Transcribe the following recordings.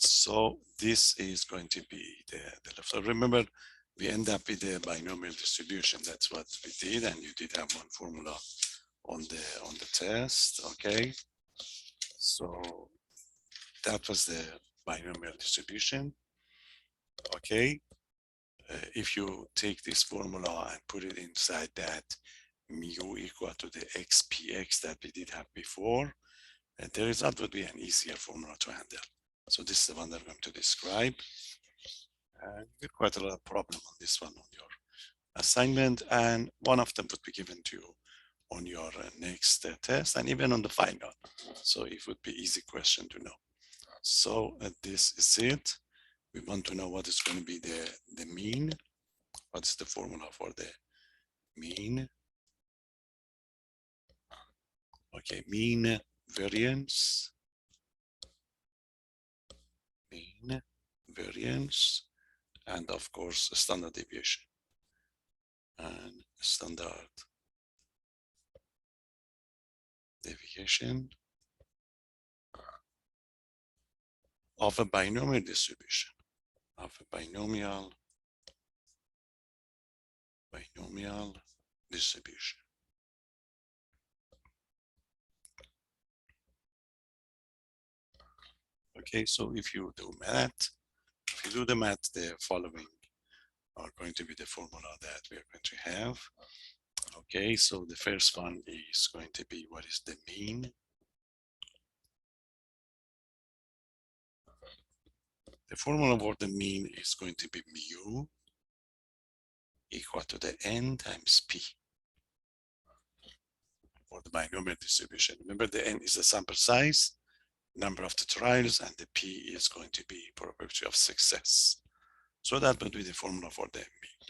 So this is going to be the left. So remember, we end up with the binomial distribution. That's what we did, and you did have one formula on the test. Okay, so that was the binomial distribution. Okay, if you take this formula and put it inside that mu equal to the xpx that we did have before, and the result would be an easier formula to handle. So this is the one that I'm going to describe. And you get quite a lot of problem on this one on your assignment, and one of them would be given to you on your next test and even on the final. So it would be easy question to know. So this is it. We want to know what is going to be the mean. What's the formula for the mean? Okay, mean variance. Mean variance, and of course standard deviation. And standard deviation of a binomial distribution, of a binomial distribution. Okay, so if you do the math, the following are going to be the formula that we are going to have. Okay, so the first one is going to be what is the mean. The formula for the mean is going to be mu equal to the n times p for the binomial distribution. Remember, the n is the sample size, number of the trials, and the p is going to be probability of success. So that would be the formula for the mean.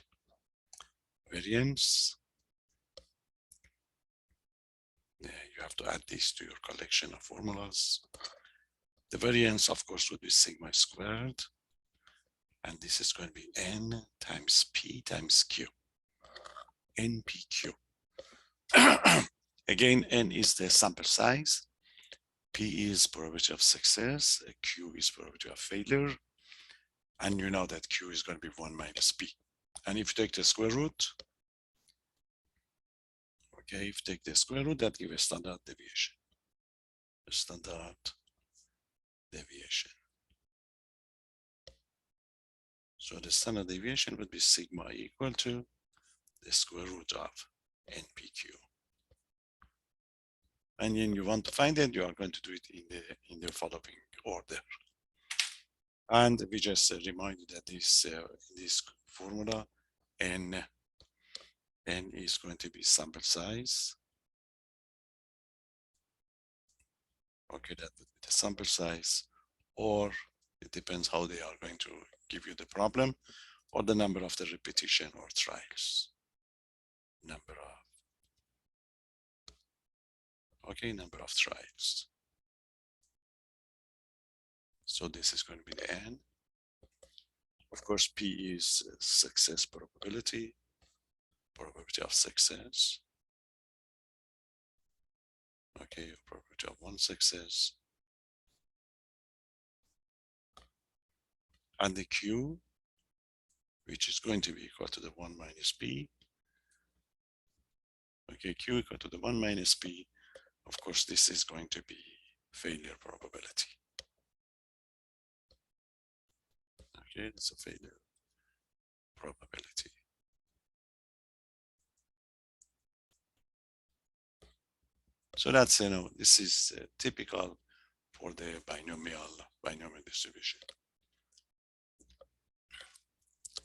Variance. You have to add these to your collection of formulas. The variance, of course, would be sigma squared. And this is going to be n times p times q. npq. Again, n is the sample size. P is probability of success. Q is probability of failure. And you know that Q is going to be 1 minus P. And if you take the square root, okay, if you take the square root, that gives a standard deviation. A standard deviation. So the standard deviation would be sigma equal to the square root of NPQ. And then you want to find it, you are going to do it in the following order. And we just remind you that this formula, n is going to be sample size. Okay, that would be the sample size, or it depends how they are going to give you the problem, or the number of the repetition or trials. Number of trials. So this is going to be the n. Of course, P is success probability of success. Okay, probability of one success. And the Q, which is going to be equal to the 1 minus P. Okay, Q equal to the 1 minus P. Of course, this is going to be failure probability. Okay, it's a failure probability. So that's, this is typical for the binomial distribution.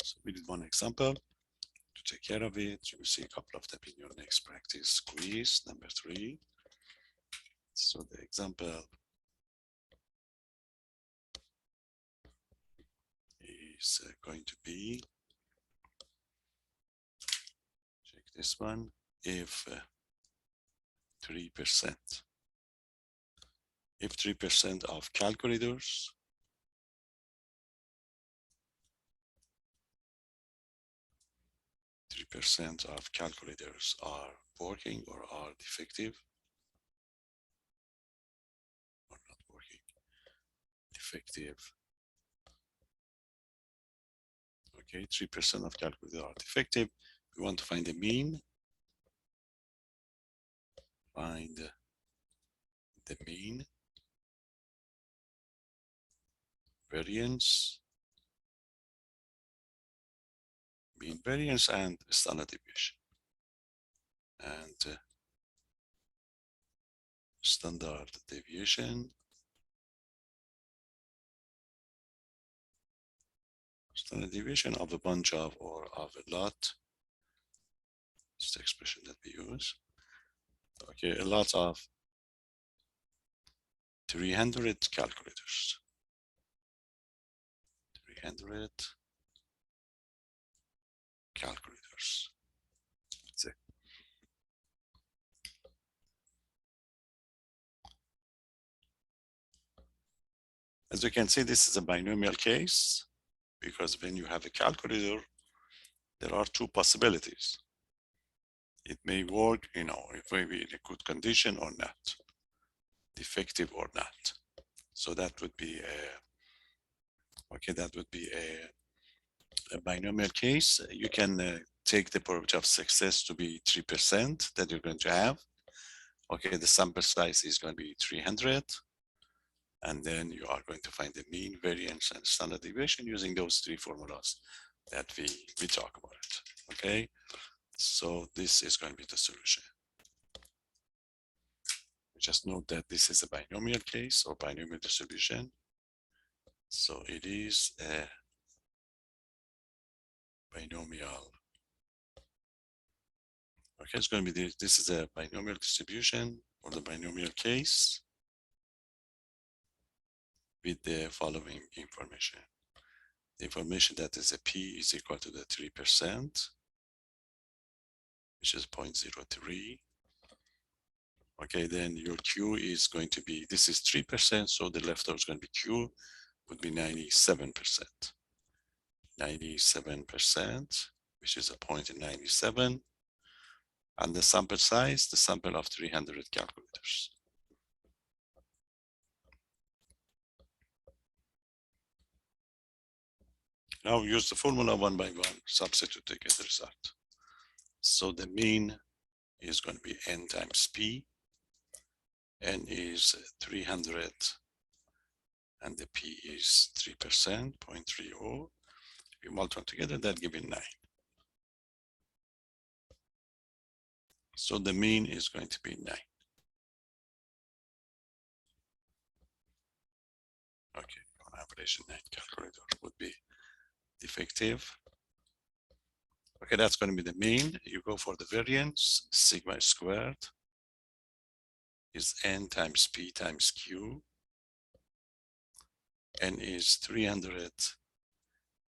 So we did one example to take care of it. You will see a couple of them in your next practice quiz, number 3. So the example is going to be, check this one, if 3% of calculators are working or are defective or not working, defective, Okay, 3% of calculators are defective. We want to find the mean. Find the mean, variance, mean variance, and standard deviation. And standard deviation. Standard deviation of a bunch of or of a lot. It's the expression that we use. Okay, a lot of 300 calculators. 300 calculators. That's it. As you can see, this is a binomial case because when you have a calculator, there are two possibilities. It may work, it may be in a good condition or not, defective or not. So that would be a binomial case. You can take the probability of success to be 3% that you're going to have. Okay, the sample size is going to be 300. And then you are going to find the mean, variance, and standard deviation using those three formulas that we talk about it. Okay, so this is going to be the solution. Just note that this is a binomial case or binomial distribution. So it is a binomial. Okay, it's going to be this is a binomial distribution or the binomial case with the following information. The information that is a p is equal to the 3%, which is 0.03. Okay, then your Q is going to be, this is 3%, so the leftover is going to be Q, would be 97%. 97%, which is a 0.97. And the sample size, the sample of 300 calculators. Now use the formula one by one, substitute to get the result. So the mean is going to be n times p. N is 300 and the p is 3%, 0.30. We multiply together, that gives 9. So the mean is going to be 9. Okay, on average 9 calculator would be defective. Okay, that's going to be the mean. You go for the variance, sigma squared is n times p times q. N is 300,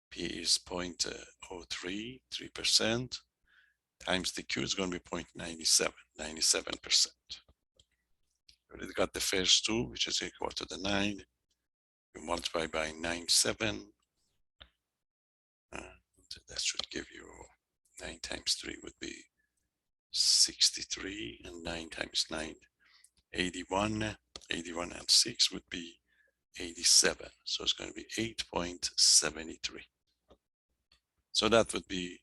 p is 0.03, 3%, times the q is going to be 0.97, 97%. We already got the first two, which is equal to the 9. You multiply by 97. That should give you 9 times 3 would be 63, and 9 times 9, 81. 81 and 6 would be 87. So it's going to be 8.73. So that would be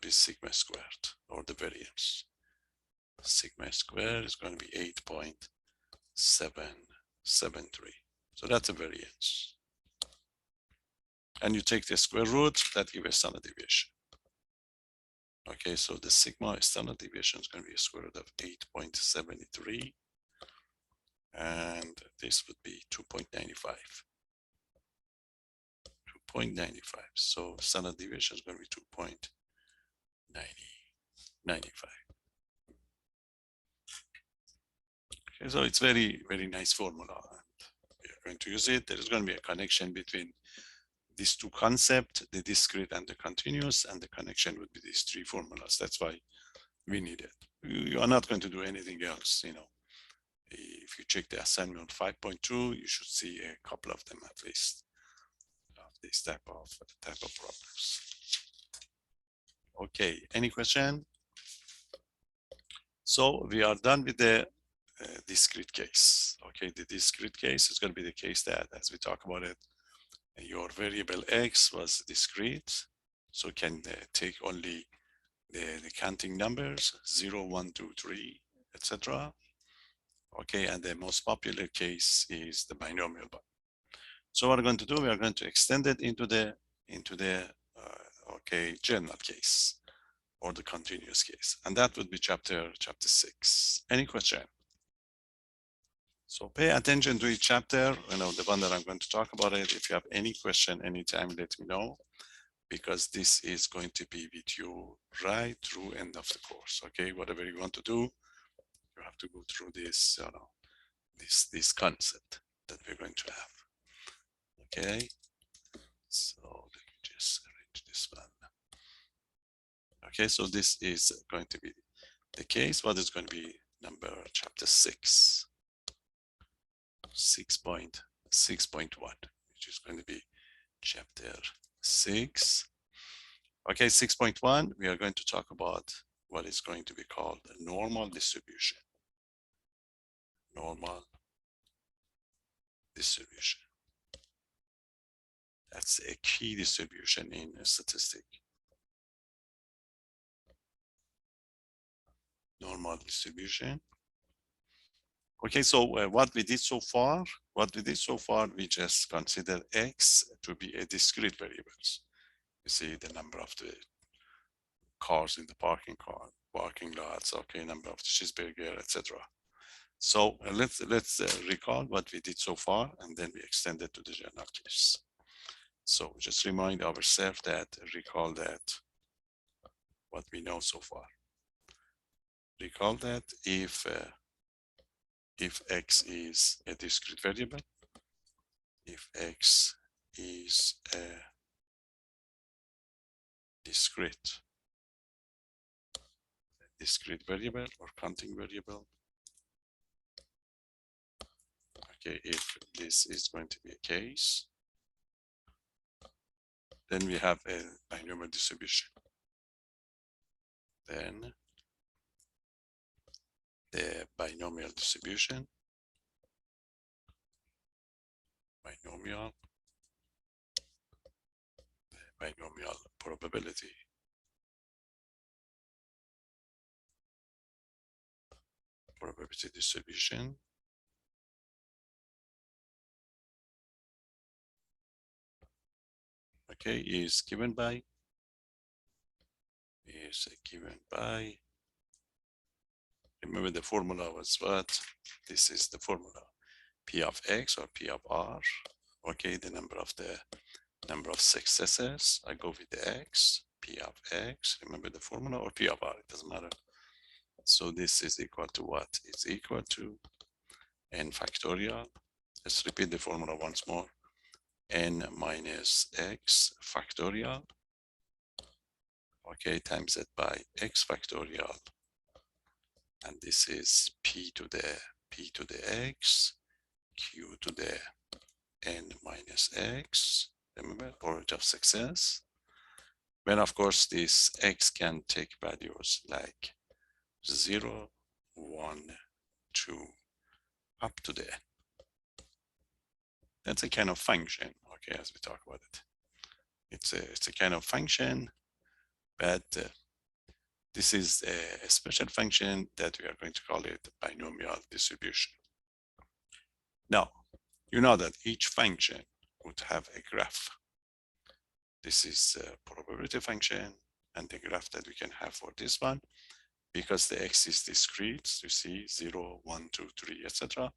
sigma squared, or the variance. Sigma squared is going to be 8.773. So that's a variance. And you take the square root, that gives a standard deviation. Okay, so the sigma standard deviation is going to be a square root of 8.73. And this would be 2.95. 2.95. So standard deviation is going to be 2.95. Okay, so it's very, very nice formula. And we are going to use it. There is going to be a connection between these two concepts, the discrete and the continuous, and the connection would be these three formulas. That's why we need it. You are not going to do anything else, If you check the assignment 5.2, you should see a couple of them at least, of this type of problems. Okay, any question? So we are done with the discrete case. Okay, the discrete case is going to be the case that, as we talk about it, your variable x was discrete, So can take only the counting numbers 0, 1, 2, 3, etc. Okay, and the most popular case is the binomial one. So what we're going to do, we are going to extend it into the okay, general case or the continuous case, and that would be chapter 6. Any question? So pay attention to each chapter, the one that I'm going to talk about it. If you have any question anytime, let me know, because this is going to be with you right through end of the course. Okay, whatever you want to do, you have to go through this, this concept that we're going to have. Okay, so let me just arrange this one. Okay, so this is going to be the case. What is going to be chapter 6, 6.6.1, which is going to be chapter 6. Okay, 6.1, we are going to talk about what is going to be called a normal distribution. Normal distribution. That's a key distribution in a statistic. Normal distribution. Okay, so what we did so far, we just consider X to be a discrete variables. You see the number of the cars in the parking lots, okay, number of cheeseburger, etc. So let's recall what we did so far, and then we extend it to the general case. So just remind ourselves recall that what we know so far. Recall that if X is a discrete variable, if X is a discrete variable or counting variable, okay, if this is going to be a case, then we have a binomial distribution. Then the binomial distribution, binomial probability, distribution, okay, is given by, remember the formula was what? This is the formula, P of X or P of R, okay, the number of successes, I go with the X, P of X, remember the formula, or P of R, it doesn't matter. So this is equal to what? It's equal to n factorial. Let's repeat the formula once more. N minus X factorial, okay, times it by X factorial. And this is P to the X, Q to the N minus X, remember, probability of success. When of course this X can take values like 0, 1, 2, up to the N. That's a kind of function, okay, as we talk about it. It's a kind of function, but this is a special function that we are going to call it binomial distribution. Now, you know that each function would have a graph. This is a probability function, and the graph that we can have for this one, because the X is discrete, you see 0, 1, 2, 3, etc.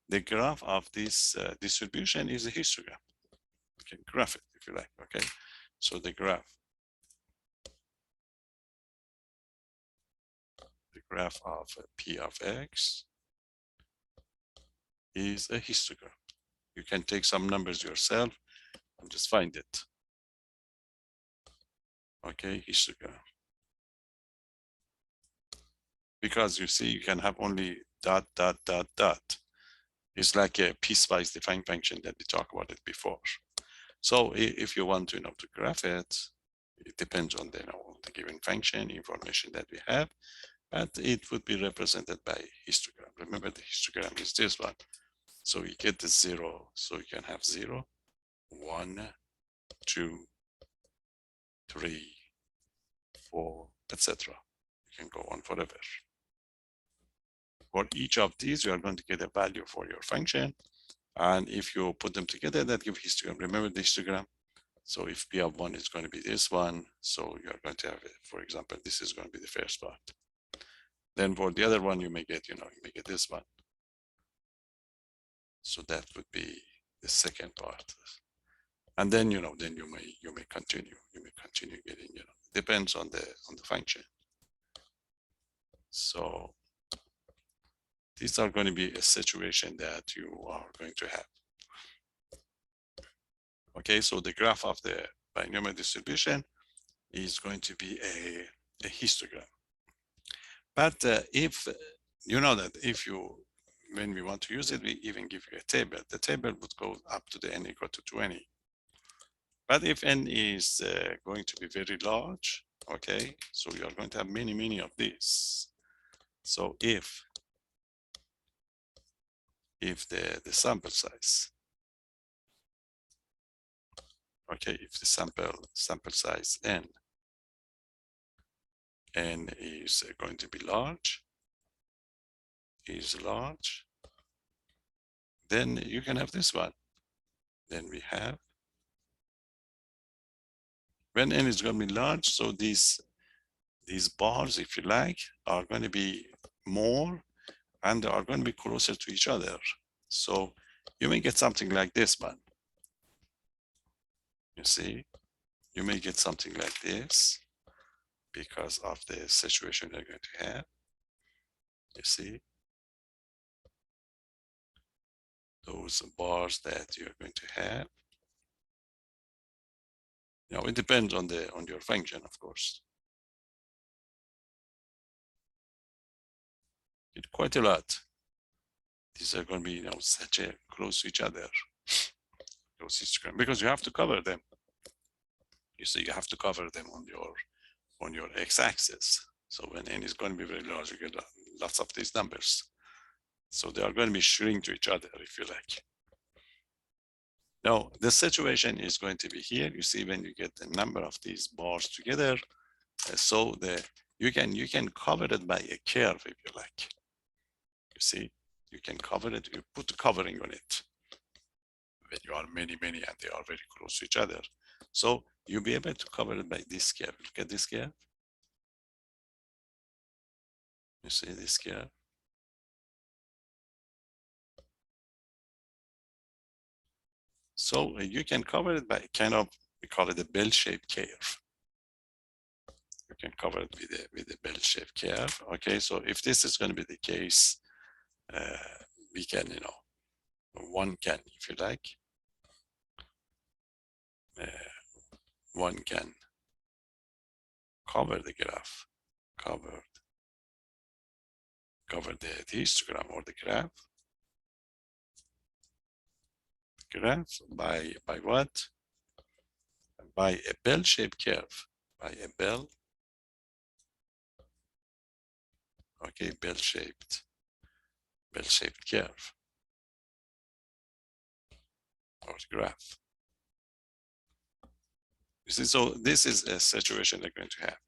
The graph of this distribution is a histogram. You can graph it if you like, okay? So the graph of P of X is a histogram. You can take some numbers yourself and just find it. Okay, histogram. Because you see, you can have only dot, dot, dot, dot. It's like a piecewise defined function that we talked about it before. So if you want to, to graph it, it depends on the given function information that we have, but it would be represented by histogram. Remember, the histogram is this one. So you get the 0, so you can have 0, 1, 2, 3, 4, etc. You can go on forever. For each of these, you are going to get a value for your function. And if you put them together, that gives histogram. Remember the histogram? So if P of 1 is going to be this one, so you're going to have, for example, this is going to be the first part. Then for the other one, you may get, you may get this one. So that would be the second part. And then, then you may continue. You may continue getting, depends on the function. So these are going to be a situation that you are going to have. Okay, so the graph of the binomial distribution is going to be a histogram. But if you know that when we want to use it, we even give you a table. The table would go up to the n equal to 20. But if n is going to be very large, okay, so you are going to have many of these. So if the sample size, okay, if the sample size n is going to be large, then you can have this one. Then we have, when n is going to be large, so these bars, if you like, are going to be more and they are going to be closer to each other. So you may get something like this one. You see, you may get something like this because of the situation you're going to have. You see, those bars that you're going to have. It depends on your function, of course. It's quite a lot. These are going to be, such a close to each other, because you have to cover them. You see, you have to cover them on your x-axis. So when n is going to be very large, you get lots of these numbers. So they are going to be shrinking to each other, if you like. Now, the situation is going to be here. You see, when you get the number of these bars together, so you can cover it by a curve, if you like. You see, you can cover it, you put the covering on it. When you are many, and they are very close to each other. So you'll be able to cover it by this curve. Look at this curve. You see this curve? So you can cover it by we call it a bell-shaped curve. You can cover it with a bell-shaped curve. Okay, so if this is going to be the case, we can, one can, if you like, one can cover the graph, cover the histogram or the graph by what? By a bell-shaped curve, by a bell. Okay, bell-shaped curve or graph. You see, so this is a situation they're going to have.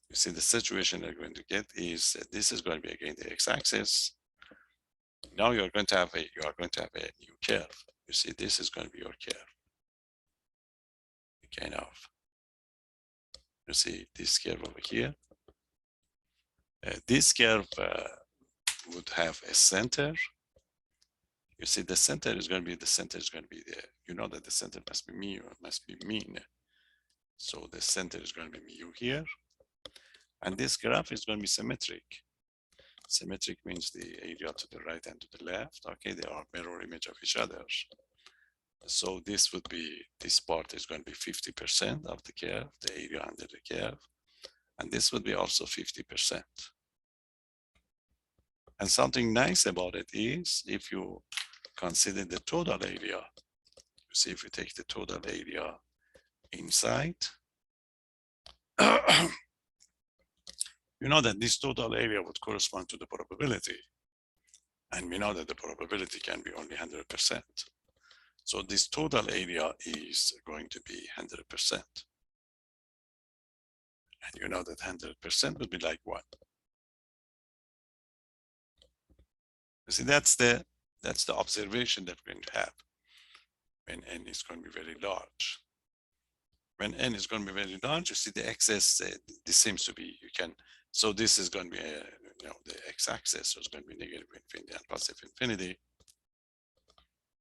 You see, the situation they're going to get is this is going to be again the x-axis. Now you are going to have a new curve. You see, this is going to be your curve. You see this curve over here. This curve would have a center. You see, the center is going to be there. You know that the center must be mu, must be mean. So the center is going to be mu here. And this graph is going to be symmetric. Symmetric means the area to the right and to the left. Okay, they are mirror image of each other. So this part is going to be 50% of the curve, the area under the curve. And this would be also 50%. And something nice about it is if you consider the total area, you see, if you take the total area inside, you know that this total area would correspond to the probability. And we know that the probability can be only 100%. So this total area is going to be 100%. And you know that 100% would be like 1. You see, that's the observation that we're going to have when n is going to be very large. When n is going to be very large, you see the excess, this seems to be, you can, so this is going to be, the x-axis, so it's going to be negative infinity and positive infinity.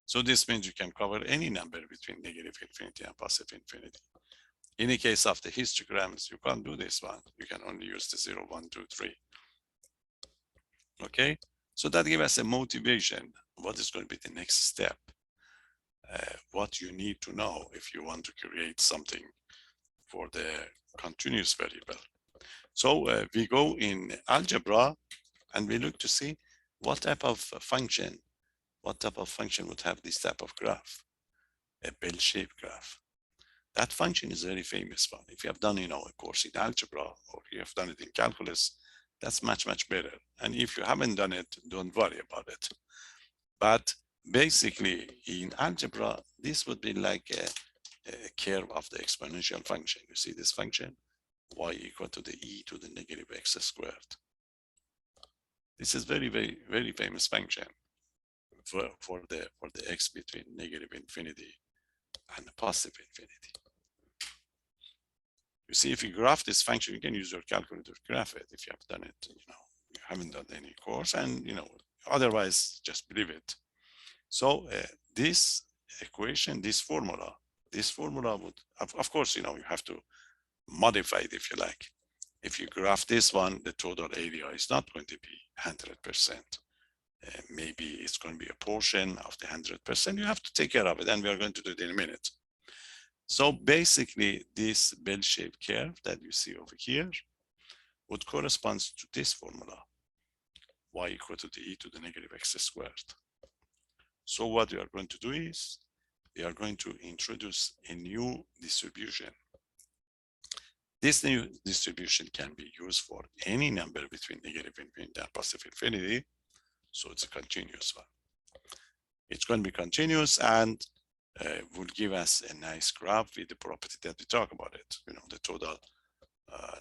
So this means you can cover any number between negative infinity and positive infinity. In the case of the histograms, you can't do this one. You can only use the 0, 1, 2, 3. Okay, so that gives us a motivation. What is going to be the next step? What you need to know if you want to create something for the continuous variable. So we go in algebra and we look to see what type of function would have this type of graph, a bell-shaped graph. That function is a very famous one. If you have done, a course in algebra or you have done it in calculus, that's much, much better. And if you haven't done it, don't worry about it. But basically in algebra, this would be like a curve of the exponential function. You see this function, y equal to the e to the negative x squared. This is very, very, very famous function for the x between negative infinity and positive infinity. You see, if you graph this function, you can use your calculator to graph it if you have done it, you haven't done any course, and otherwise just believe it. So this equation, this formula would, of course, you have to modify it if you like. If you graph this one, the total area is not going to be 100%. Maybe it's going to be a portion of the 100%. You have to take care of it, and we are going to do it in a minute. So basically, this bell-shaped curve that you see over here would correspond to this formula, y equal to the e to the negative x squared. So what we are going to do is, we are going to introduce a new distribution. This new distribution can be used for any number between negative infinity and positive infinity. So it's a continuous one. It's going to be continuous and will give us a nice graph with the property that we talk about it. The total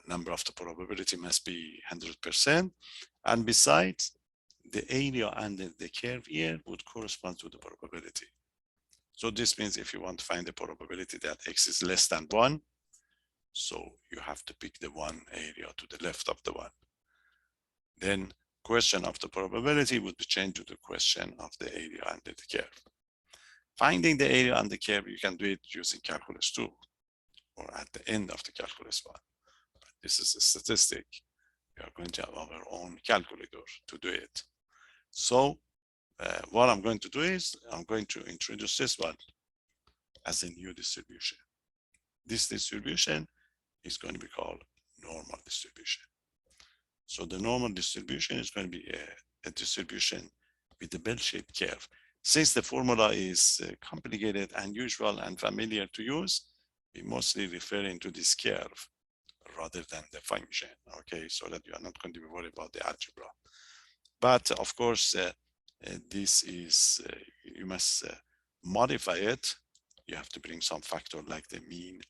number of the probability must be 100%. And besides, the area under the curve here would correspond to the probability. So this means if you want to find the probability that x is less than 1, so you have to pick the one area to the left of the one. Then question of the probability would be changed to the question of the area under the curve. Finding the area under the curve, you can do it using calculus 2 or at the end of the calculus 1. This is a statistic. We are going to have our own calculator to do it. So what I'm going to do is I'm going to introduce this one as a new distribution. This distribution is going to be called normal distribution. So the normal distribution is going to be a distribution with a bell-shaped curve. Since the formula is complicated, unusual, and familiar to use, we mostly referring to this curve rather than the function, okay? So that you are not going to be worried about the algebra. But of course, this is, you must modify it. You have to bring some factor like the mean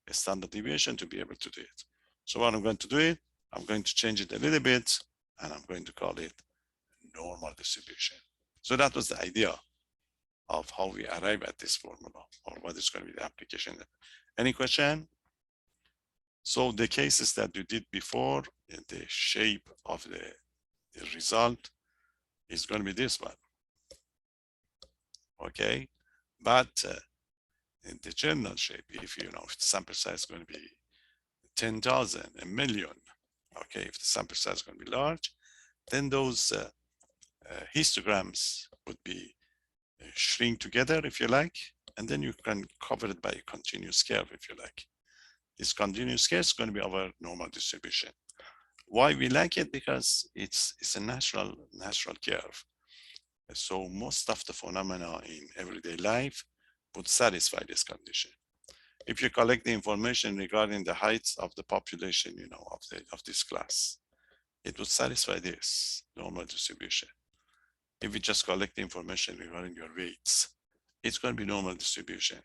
standard deviation to be able to do it. So what I'm going to do it, I'm going to change it a little bit, and I'm going to call it normal distribution. So that was the idea of how we arrive at this formula, or what is going to be the application. Any question? So the cases that you did before, the shape of the result is going to be this one. Okay, but in the general shape, if if the sample size is going to be 10,000, a million, okay, if the sample size is going to be large, then those histograms would be shrink together, if you like, and then you can cover it by a continuous curve, if you like. This continuous curve is going to be our normal distribution. Why we like it? Because it's a natural curve. So most of the phenomena in everyday life would satisfy this condition. If you collect the information regarding the heights of the population, of this class, it would satisfy this normal distribution. If you just collect the information regarding your weights, it's going to be normal distribution.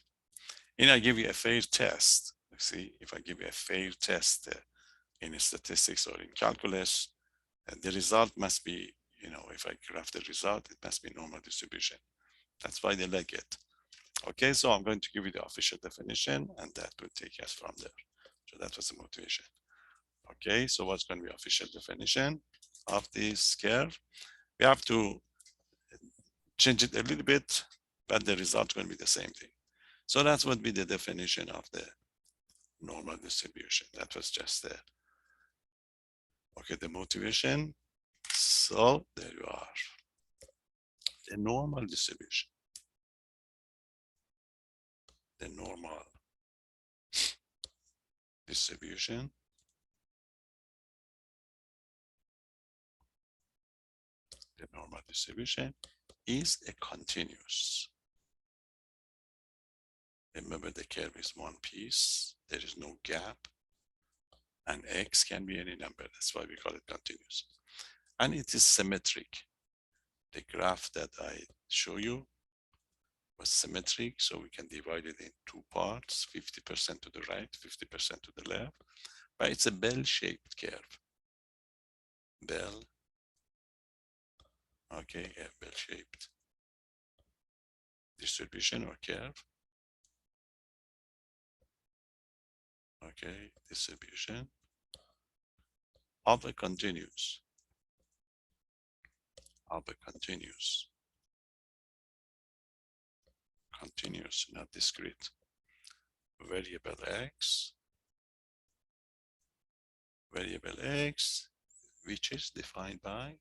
And I give you a fair test. See, if I give you a fair test in statistics or in calculus, the result must be, if I graph the result, it must be normal distribution. That's why they like it. Okay, so I'm going to give you the official definition, and that will take us from there. So that was the motivation. Okay, so what's going to be official definition of this curve? We have to change it a little bit, but the result's going to be the same thing. So that's what would be the definition of the normal distribution. That was just the, okay, the motivation. So there you are. The normal distribution. The normal distribution is a continuous. Remember, the curve is one piece. There is no gap. And x can be any number. That's why we call it continuous. And it is symmetric. The graph that I show you was symmetric, so we can divide it in two parts, 50% to the right, 50% to the left. But it's a bell-shaped curve. Bell, okay, a bell-shaped distribution or curve. Okay, distribution of a continuous. Continuous, not discrete. Variable x, which is defined by,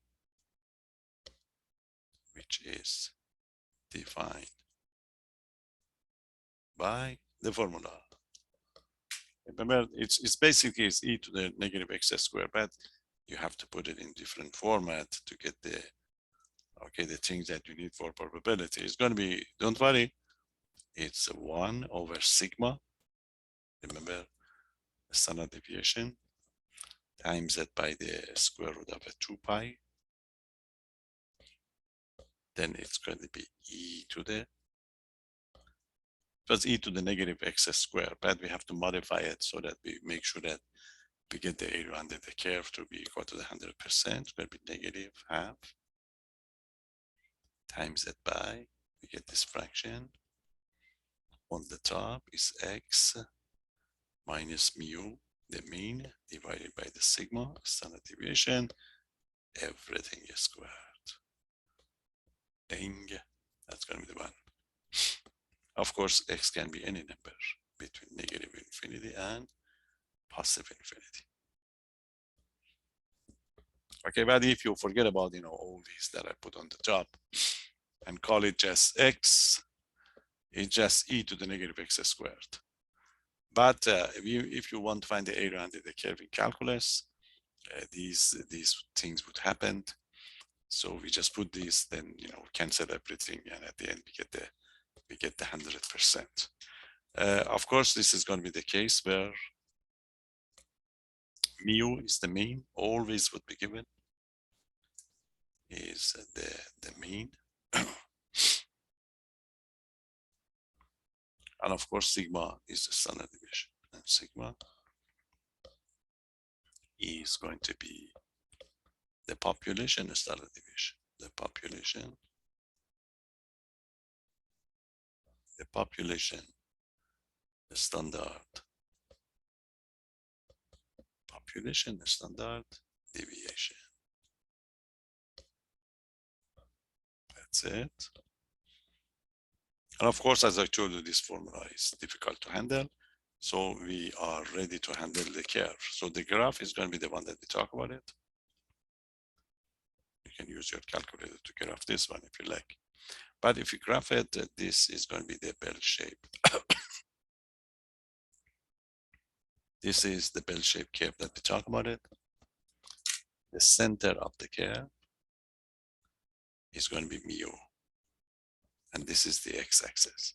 the formula. Remember, it's basically it's e to the negative x squared, but you have to put it in different format to get the, okay, the things that you need for probability. It's going to be, don't worry, it's 1 over sigma. Remember, the standard deviation times it by the square root of a 2 pi. Then it's going to be e to the, it was e to the negative x squared, but we have to modify it so that we make sure that we get the area under the curve to be equal to the 100%. It's going to be negative half times it by, we get this fraction. On the top is x minus mu, the mean, divided by the sigma, standard deviation. Everything is squared. Ding, that's going to be the 1. Of course, x can be any number between negative infinity and positive infinity. Okay, but if you forget about, all these that I put on the top and call it just x, it's just e to the negative x squared. But if you want to find the area under the curve in calculus, these things would happen. So we just put these, then cancel everything, and at the end we get the 100%. Of course, this is going to be the case where mu is the mean, always would be given, is the mean. And of course, sigma is the standard deviation, and sigma is going to be the population standard deviation. The population standard deviation. That's it. And of course, as I told you, this formula is difficult to handle. So we are ready to handle the curve. So the graph is going to be the one that we talk about it. You can use your calculator to graph this one if you like. But if you graph it, this is going to be the bell shape. This is the bell-shaped curve that we talk about it. The center of the curve is going to be mu. And this is the x-axis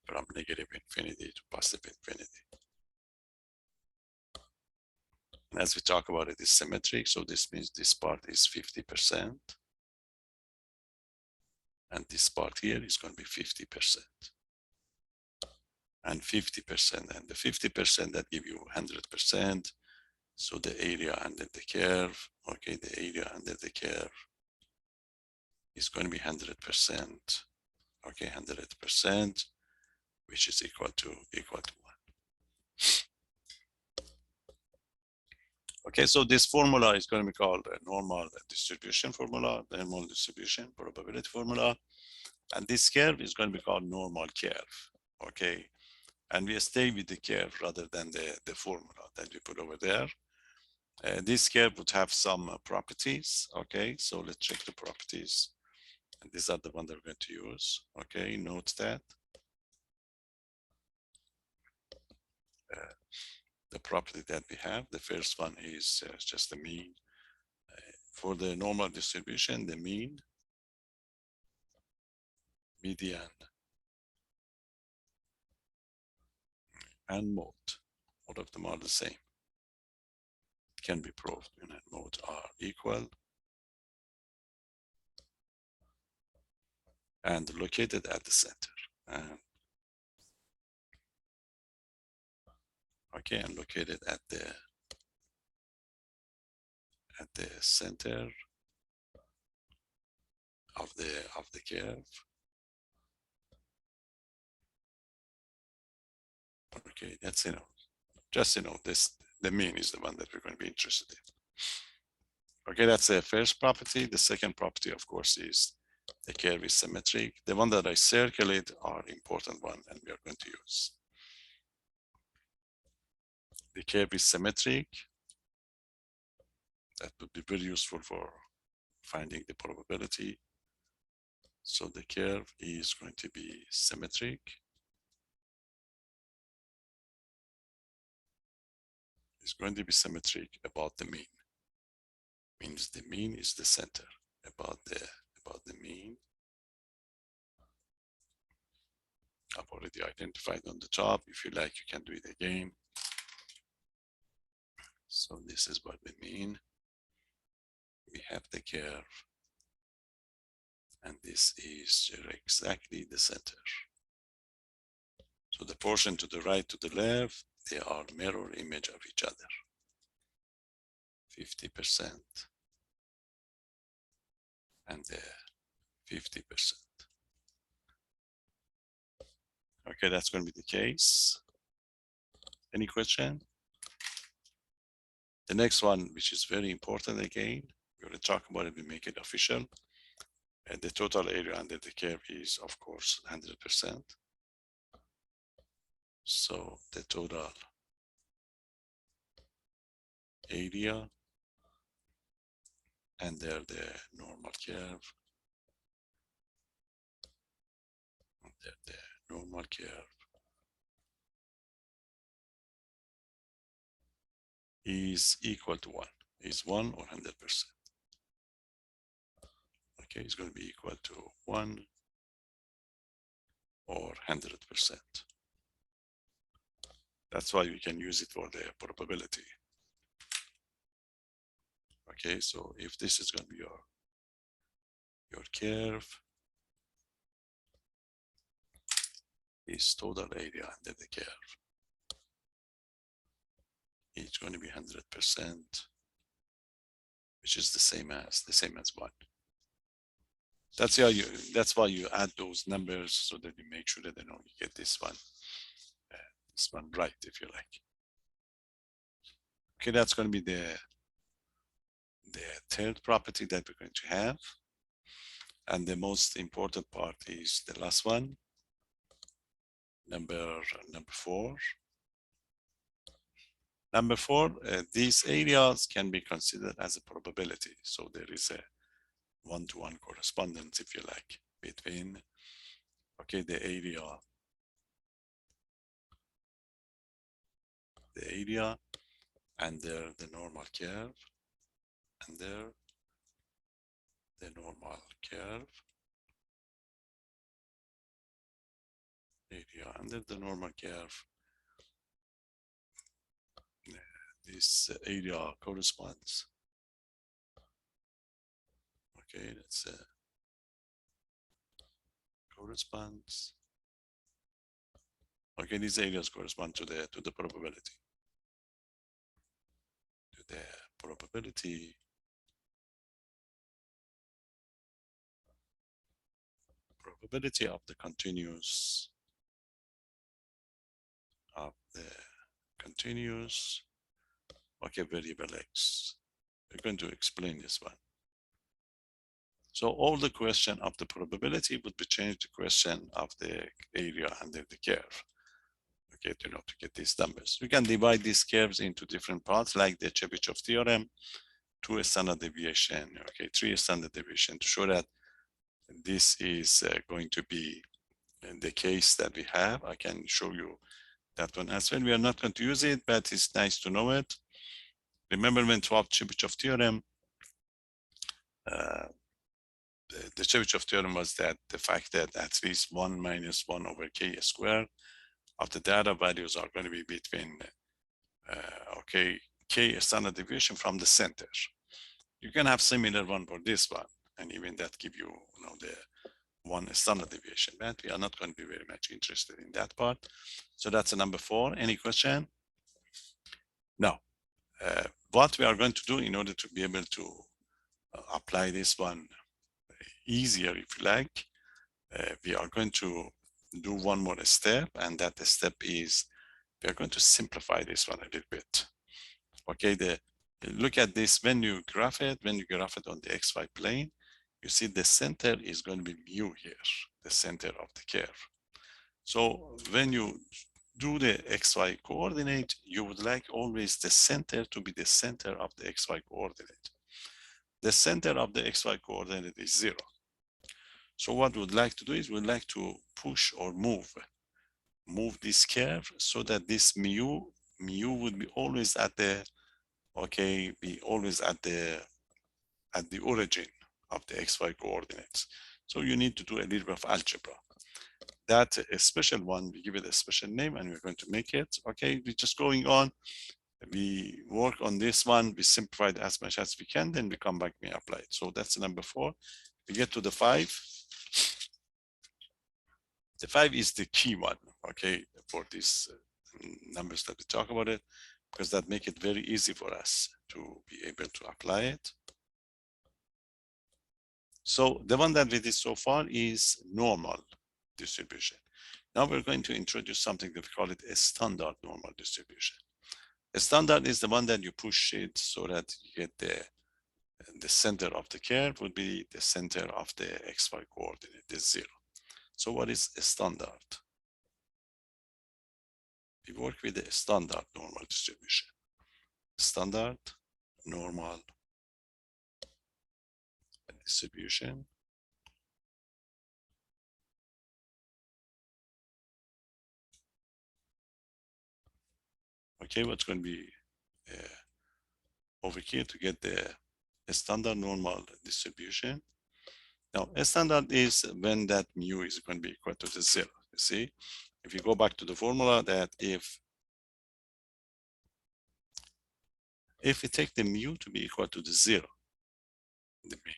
from negative infinity to positive infinity. And as we talk about it, it's symmetric. So this means this part is 50%. And this part here is going to be 50%. And 50%, and the 50% that give you 100%. So the area under the curve, okay, the area under the curve is going to be 100%, okay, 100%, which is equal to 1. Okay, so this formula is going to be called a normal distribution formula, the normal distribution probability formula. And this curve is going to be called normal curve, okay? And we stay with the curve rather than the formula that we put over there. This curve would have some properties, okay? So let's check the properties. And these are the ones that we're going to use, okay? Note that. The property that we have, the first one is just the mean. For the normal distribution, the mean, median, and mode, all of them are the same. It can be proved mean and mode are equal and located at the center. Okay, and located at the center of the curve. Okay, that's just this, the mean is the one that we're going to be interested in. Okay, that's the first property. The second property, of course, is the curve is symmetric. The one that I circled are important one, and we are going to use. The curve is symmetric. That would be very useful for finding the probability. So the curve is going to be symmetric. It's going to be symmetric about the mean. Means the mean is the center. About the mean. I've already identified on the top. If you like, you can do it again. So this is what we mean. We have the curve, and this is exactly the center. So the portion to the right, to the left, they are mirror image of each other. 50% and 50%. Okay, that's going to be the case. Any question? The next one, which is very important again, we're going to talk about it, we make it official. And the total area under the curve is, of course, 100%. So the total area under the normal curve, under the normal curve is equal to 1, is 1 or 100%. Okay, it's going to be equal to 1 or 100%. That's why we can use it for the probability. Okay, so if this is going to be your curve, is total area under the curve. It's going to be 100%, which is the same as 1. That's why you add those numbers so that you make sure that you get this one right, if you like. Okay, that's going to be the third property that we're going to have. And the most important part is the last one, number 4. Number 4, these areas can be considered as a probability. So there is a one-to-one correspondence, if you like, between, okay, the area under the normal curve, under the normal curve, area under the normal curve. This area corresponds. Okay, that's corresponds. Okay, these areas correspond to the probability. the probability of the continuous okay, variable x. We're going to explain this one. So all the question of the probability would be changed to question of the area under the curve. Okay, to get these numbers. We can divide these curves into different parts, like the Chebyshев theorem, 2 standard deviation, okay, 3 standard deviation, to show that this is going to be the case that we have. I can show you that one as well. We are not going to use it, but it's nice to know it. Remember when 12 Chebyshef theorem, the Chebyshef theorem was that the fact that at least 1 minus 1 over k squared of the data values are going to be between okay, k standard deviation from the center. You can have similar one for this one, and even that give you, the one standard deviation, but we are not going to be very much interested in that part. So that's a number 4. Any question? Now, what we are going to do in order to be able to apply this one easier, if you like, we are going to do one more step, and that step is we are going to simplify this one a little bit. Okay, look at this. When you graph it on the xy plane, you see the center is going to be mu here, the center of the curve. So when you do the xy coordinate, you would like always the center to be the center of the xy coordinate. The center of the xy coordinate is 0. So what we would like to do is we'd like to push or move this curve so that this mu would be always at the, okay, be always at the origin of the xy coordinates. So you need to do a little bit of algebra. That a special one, we give it a special name, and we're going to make it. Okay, we're just going on. We work on this one, we simplify it as much as we can, then we come back and apply it. So that's number 4. We get to the 5. The 5 is the key one, okay, for these numbers that we talk about it, because that make it very easy for us to be able to apply it. So the one that we did so far is normal distribution. Now we're going to introduce something that we call it a standard normal distribution. A standard is the one that you push it so that you get the center of the curve would be the center of the xy coordinate, is 0. So what is a standard? We work with the standard normal distribution. Standard normal distribution. Okay, what's going to be over here to get the standard normal distribution? Now, a standard is when that mu is going to be equal to the 0. You see, if you go back to the formula, that if we take the mu to be equal to the 0, the mean,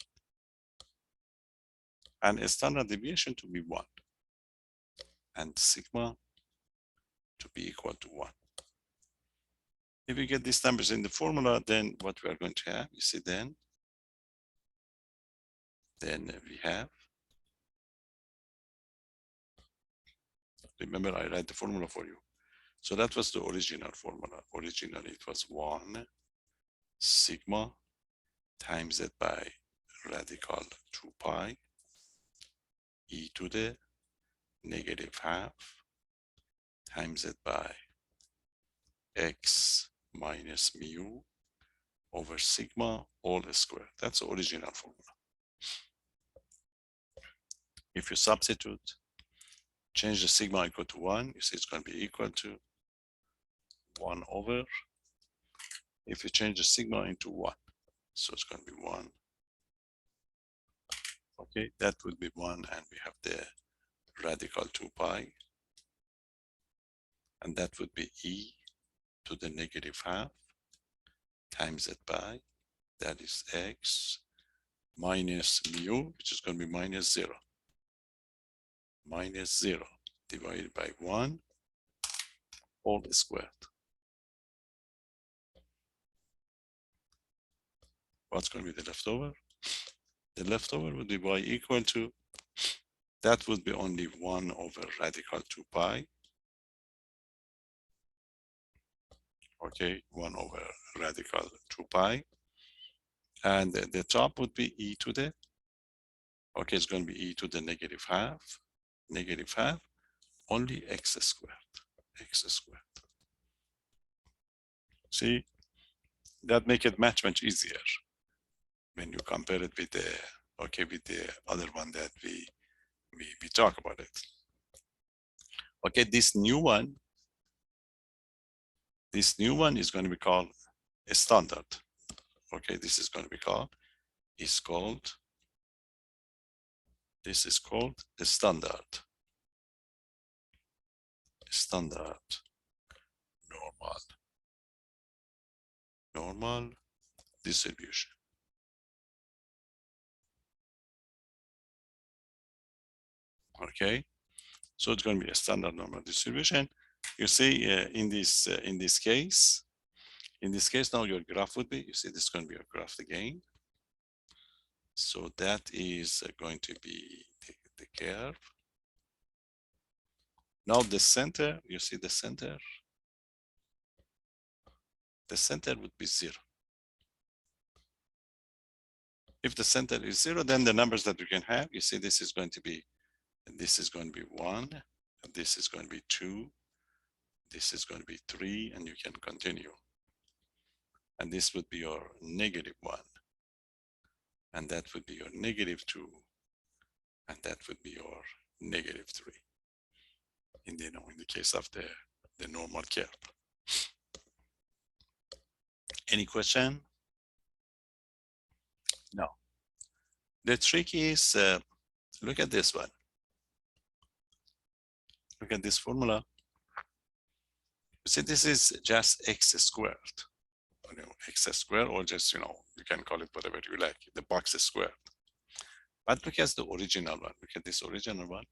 and a standard deviation to be 1, and sigma to be equal to 1. If we get these numbers in the formula, then what we are going to have, you see, then we have, remember I write the formula for you. So that was the original formula. Originally it was 1 sigma times it by radical 2 pi e to the negative half times it by x minus mu over sigma all squared. That's the original formula. If you substitute, change the sigma equal to 1, you see it's going to be equal to 1 over. If you change the sigma into 1, so it's going to be 1. Okay, that would be 1, and we have the radical 2 pi, and that would be e to the negative half times it by, that is x minus mu, which is going to be minus 0. Minus 0 divided by 1 all squared. What's going to be the leftover? The leftover would be y equal to, that would be only 1 over radical 2 pi. Okay, 1 over radical 2 pi. And the top would be e to the, okay, it's going to be e to the negative half, only x squared. See, that make it much easier when you compare it with the, okay, with the other one that we talk about it. Okay, this new one is going to be called a standard. Okay, this is going to be called, this is called a standard normal distribution. Okay, so it's going to be a standard normal distribution. You see, in this case now your graph would be, you see, this is going to be your graph again. So that is going to be the curve. Now the center, you see the center would be 0. If the center is 0, then the numbers that you can have, you see, this is going to be 1, this is going to be 2, this is going to be 3, and you can continue. And this would be your -1, and that would be your -2, and that would be your -3 in the case of the normal curve. Any question? No. The trick is, look at this one. Look at this formula. You see, this is just x squared. X squared, or just, you can call it whatever you like, the box is squared. But look at the original one. Look at this original one.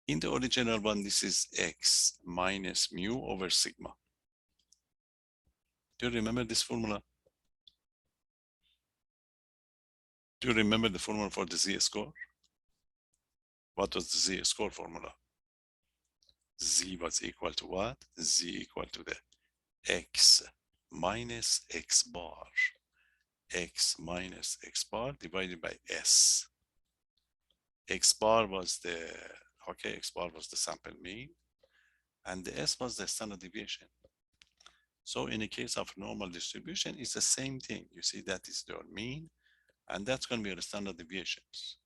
In the original one, this is x minus mu over sigma. Do you remember this formula? Do you remember the formula for the z-score? What was the z-score formula? Z was equal to what? Z equal to the x minus x bar. X minus x bar divided by s. X bar was the, okay, x bar was the sample mean, and the s was the standard deviation. So in the case of normal distribution, it's the same thing. You see, that is their mean, and that's going to be the standard deviations.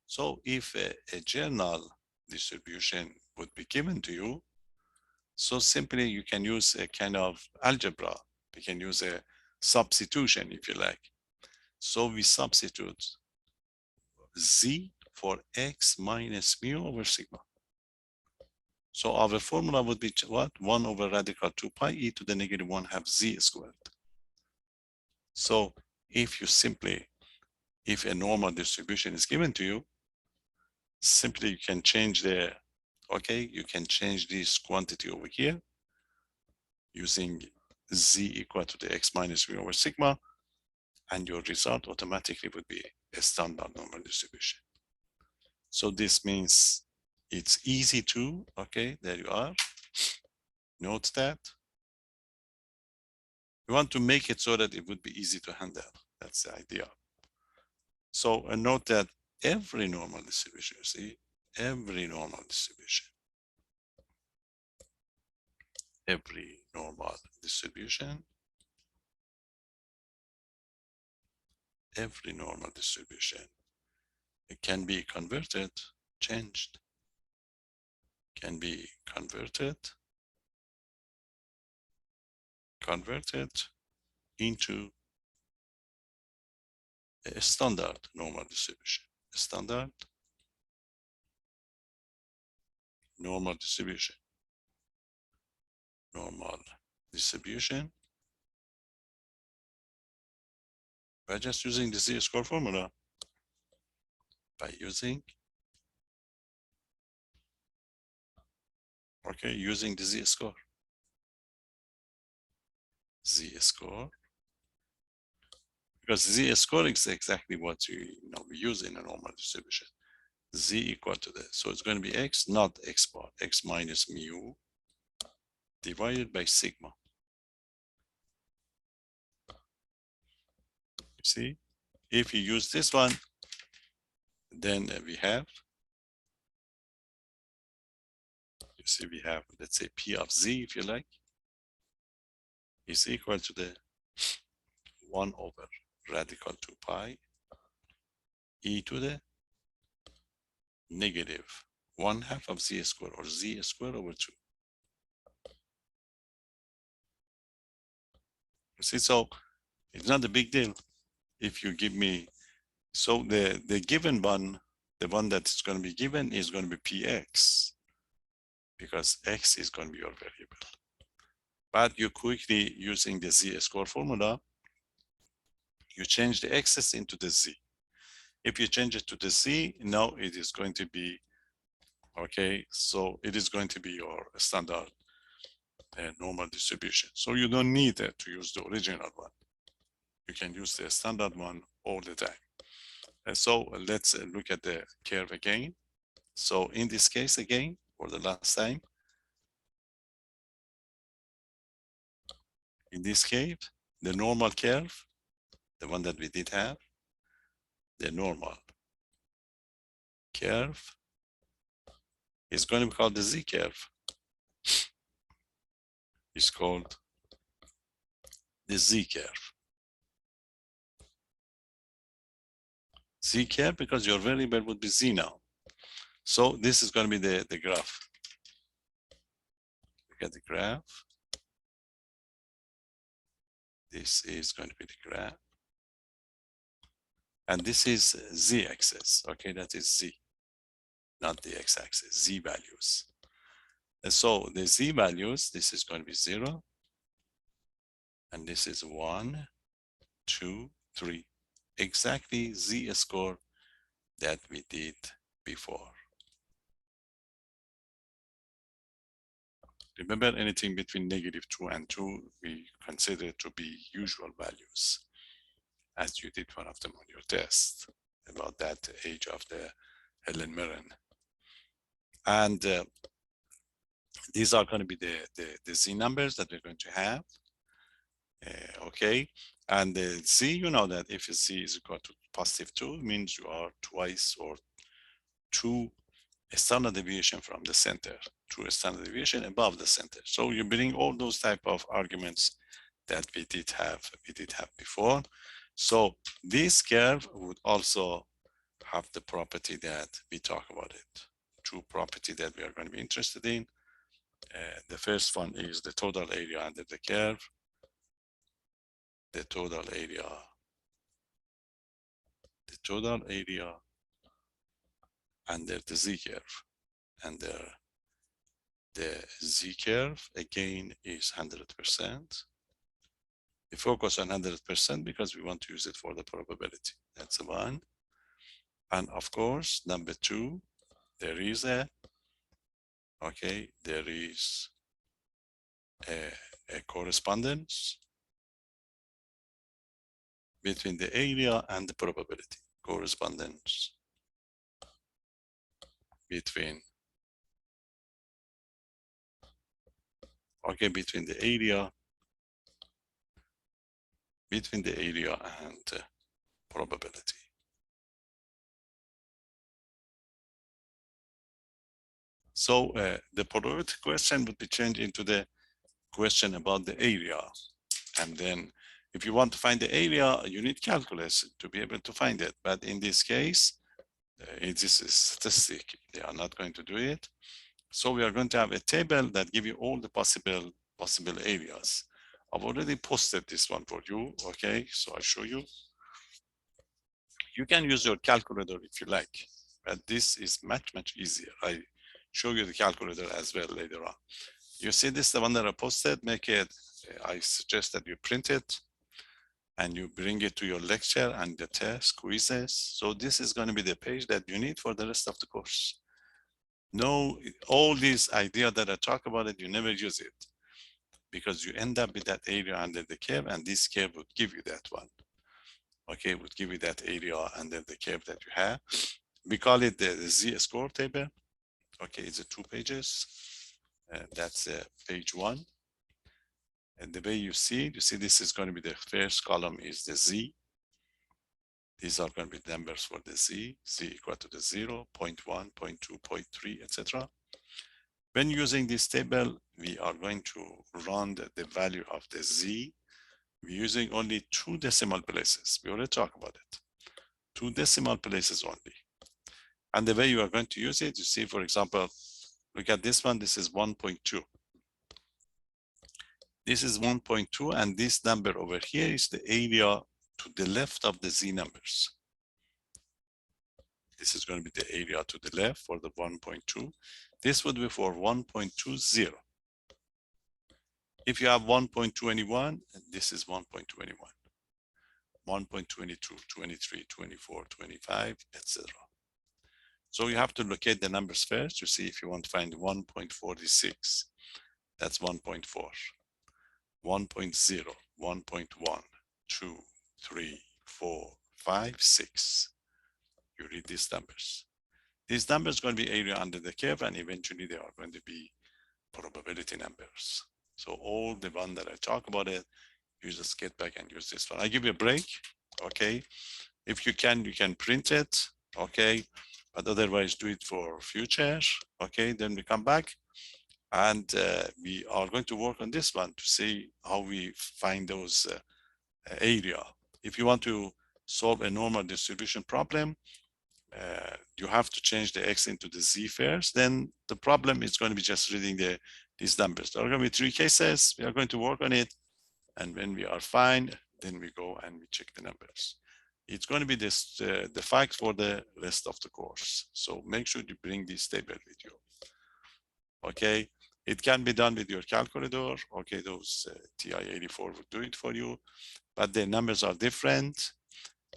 So if a general distribution would be given to you, so simply you can use a kind of algebra. We can use a substitution, if you like. So we substitute z for x minus mu over sigma. So our formula would be what? 1 over radical 2 pi e to the -1 half z squared. So if a normal distribution is given to you, simply you can change you can change this quantity over here using z equal to the x minus mu over sigma, and your result automatically would be a standard normal distribution. So this means it's easy to, okay, there you are. Note that. We want to make it so that it would be easy to handle. That's the idea. So note that every normal distribution, you see, every normal distribution it can be converted, changed, can be converted into a standard normal distribution. A standard normal distribution. By just using the z-score formula, using the z-score. because z square is exactly what we use in a normal distribution. Z equal to this. So it's going to be x, not x bar, x minus mu divided by sigma. You see, if you use this one, then we have, you see, we have, let's say, P of z, if you like, is equal to the 1 over radical 2 pi e to the negative 1/2 of z squared, or z squared over 2. You see, so it's not a big deal if you give me, so the given one, the one that's going to be given is going to be px, because x is going to be your variable. But you quickly, using the z square formula, you change the x's into the z. If you change it to the z, now it is going to be, okay, so it is going to be your standard normal distribution. So you don't need to use the original one. You can use the standard one all the time. And so let's look at the curve again. So in this case, again, for the last time, in this case, the normal curve, the one that we did have, the normal curve is going to be called the z curve. It's called the z curve. Z curve because your variable would be z now. So this is going to be the graph. Look at the graph. This is going to be the graph. And this is z-axis, okay, that is z, not the x-axis, z values. And so the z values, this is going to be 0, and this is 1, 2, 3, exactly z score that we did before. Remember, anything between -2 and 2, we consider to be usual values, as you did one of them on your test about that age of the Helen Mirren. And these are going to be the z numbers that we're going to have. Okay, and the z, you know that if z is equal to +2, means you are twice or 2 standard deviation from the center, 2 standard deviation above the center. So you bring all those type of arguments that we did have before. So this curve would also have the property that we talk about it. 2 property that we are going to be interested in. The first one is the total area under the curve. The total area under the z curve. Under the z curve, again, is 100%. We focus on 100% because we want to use it for the probability. That's the one. And of course, number 2, there is a correspondence between the area and the probability. Correspondence between the area and probability. So the probability question would be changed into the question about the area. And then if you want to find the area, you need calculus to be able to find it. But in this case, this is statistic. They are not going to do it. So we are going to have a table that give you all the possible areas. I've already posted this one for you. Okay, so I show you. You can use your calculator if you like, but this is much easier. I show you the calculator as well later on. You see this, the one that I posted, make it, I suggest that you print it and you bring it to your lecture and the test quizzes. So this is going to be the page that you need for the rest of the course. No, all these ideas that I talk about it, you never use it because you end up with that area under the curve, and this curve would give you that one. Okay, would give you that area and then the curve that you have. We call it the z-score table. Okay, it's 2 pages. That's page 1. And the way you see this is going to be the first column is the z. These are going to be numbers for the z equal to the 0, 0.1, 0.2, 0.3, etc. When using this table, we are going to run the value of the z. We're using only 2 decimal places. We already talked about it. 2 decimal places only. And the way you are going to use it, you see, for example, look at this one, this is 1.2. This is 1.2, and this number over here is the area to the left of the z numbers. This is going to be the area to the left for the 1.2. This would be for 1.20. If you have 1.21, this is 1.21, 1.22, 23, 24, 25, etc. So you have to locate the numbers first to see if you want to find 1.46. That's 1.4, 1.0, 1.1, 2, 3, 4, 5, 6. You read these numbers. These numbers are going to be area under the curve, and eventually they are going to be probability numbers. So all the one that I talk about it, you just get back and use this one. I give you a break, okay? If you can print it, okay? But otherwise do it for future, okay? Then we come back and we are going to work on this one to see how we find those area. If you want to solve a normal distribution problem, you have to change the x into the z first, then the problem is going to be just reading these numbers. There are going to be 3 cases. We are going to work on it. And when we are fine, then we go and we check the numbers. It's going to be this the facts for the rest of the course. So make sure you bring this table with you. Okay, it can be done with your calculator. Okay, those TI-84 would do it for you, but the numbers are different.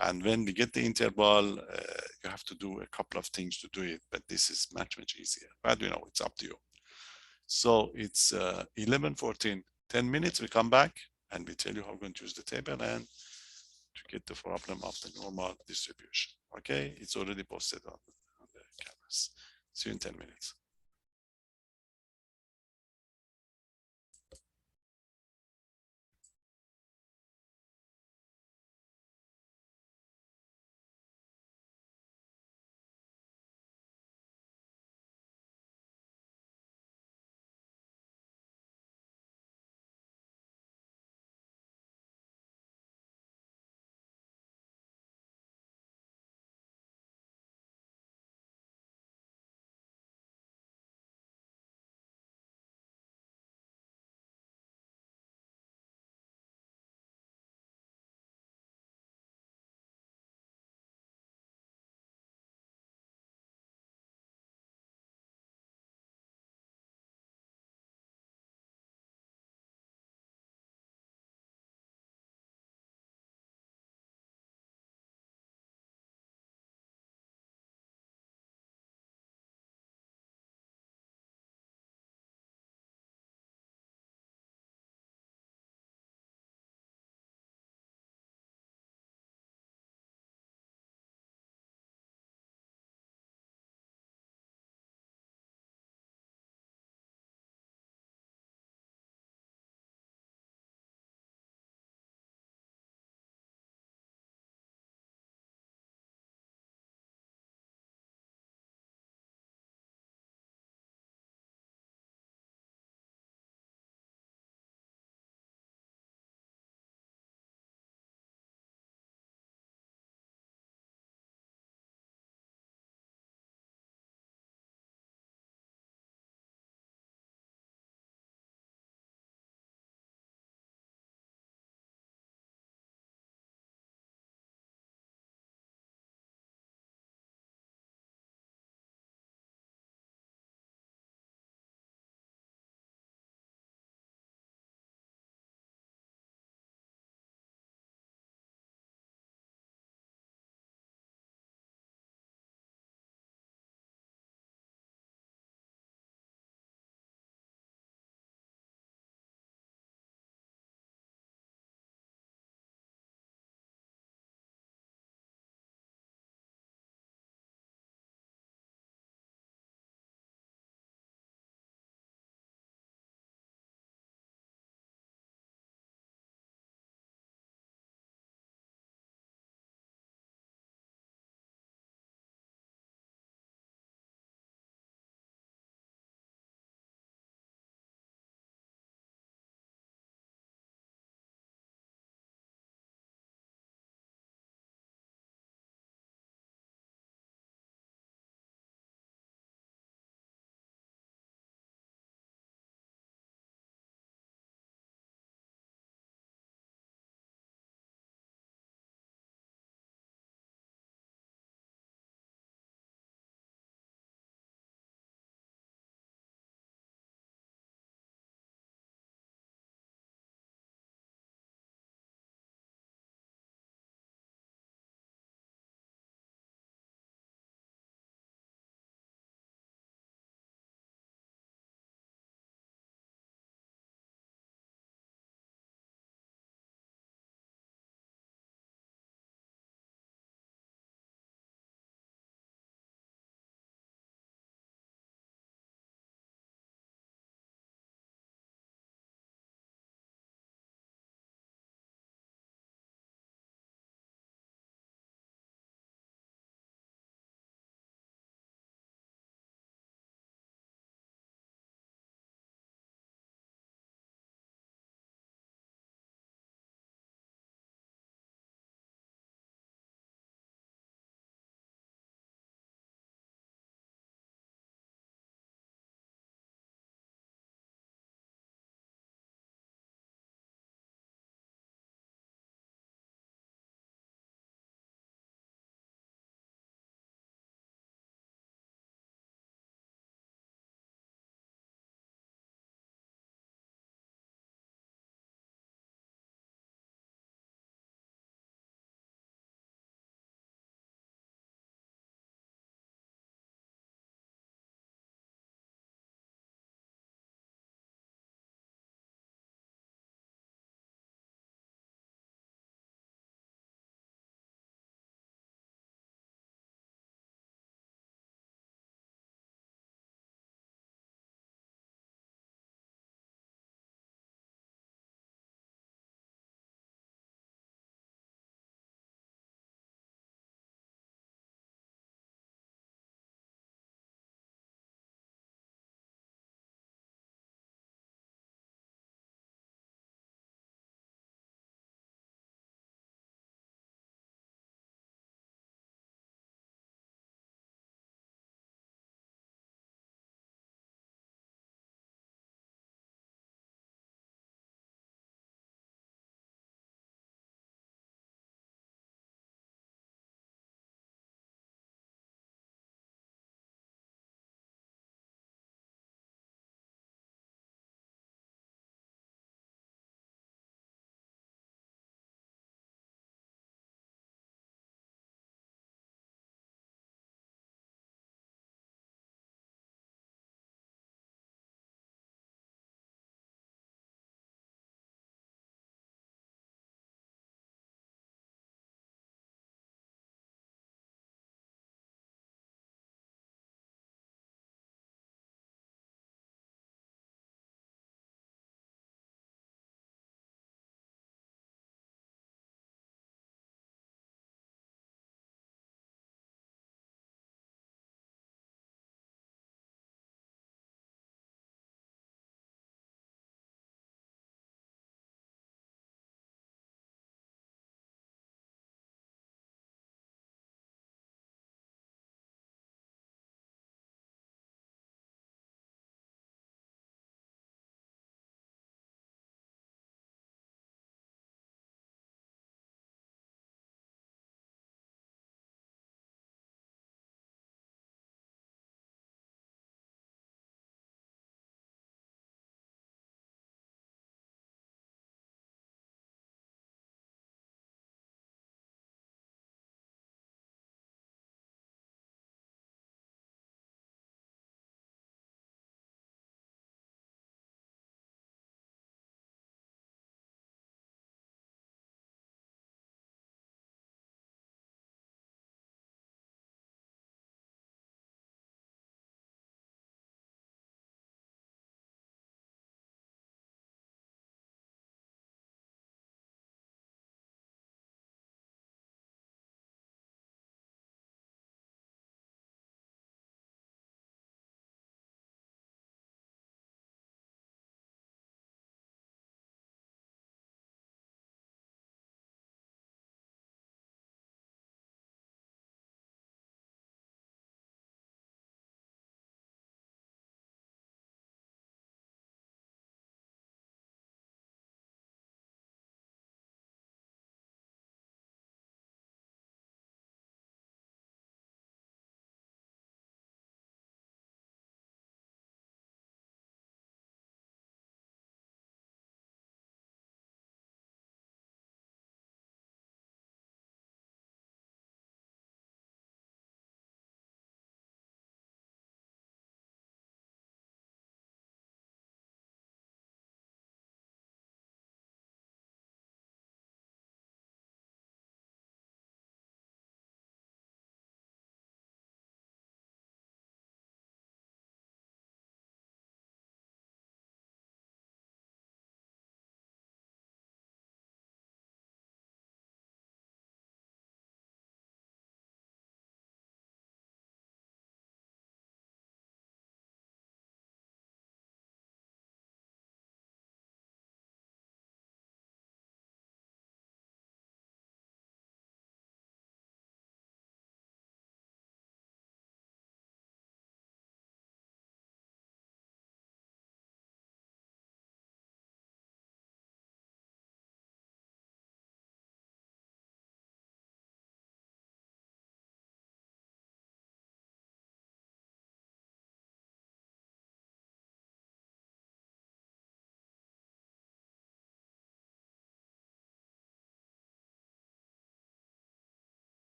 And when we get the interval, you have to do a couple of things to do it, but this is much easier. But you know, it's up to you. So it's 11:14, 10 minutes. We come back and we tell you how we're going to use the table and to get the problem of the normal distribution. Okay, it's already posted on the cameras. See you in 10 minutes.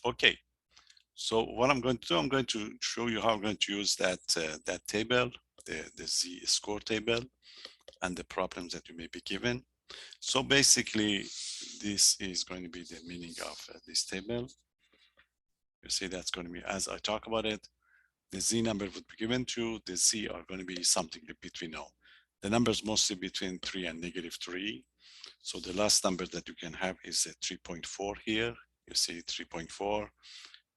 Okay, so what I'm going to do, I'm going to show you how I'm going to use that that table, the Z score table, and the problems that you may be given. So basically, this is going to be the meaning of this table. You see, that's going to be, as I talk about it, the Z number would be given to, the Z are going to be something between now. The numbers mostly between 3 and -3. So the last number that you can have is a 3.4 here. You see 3.4.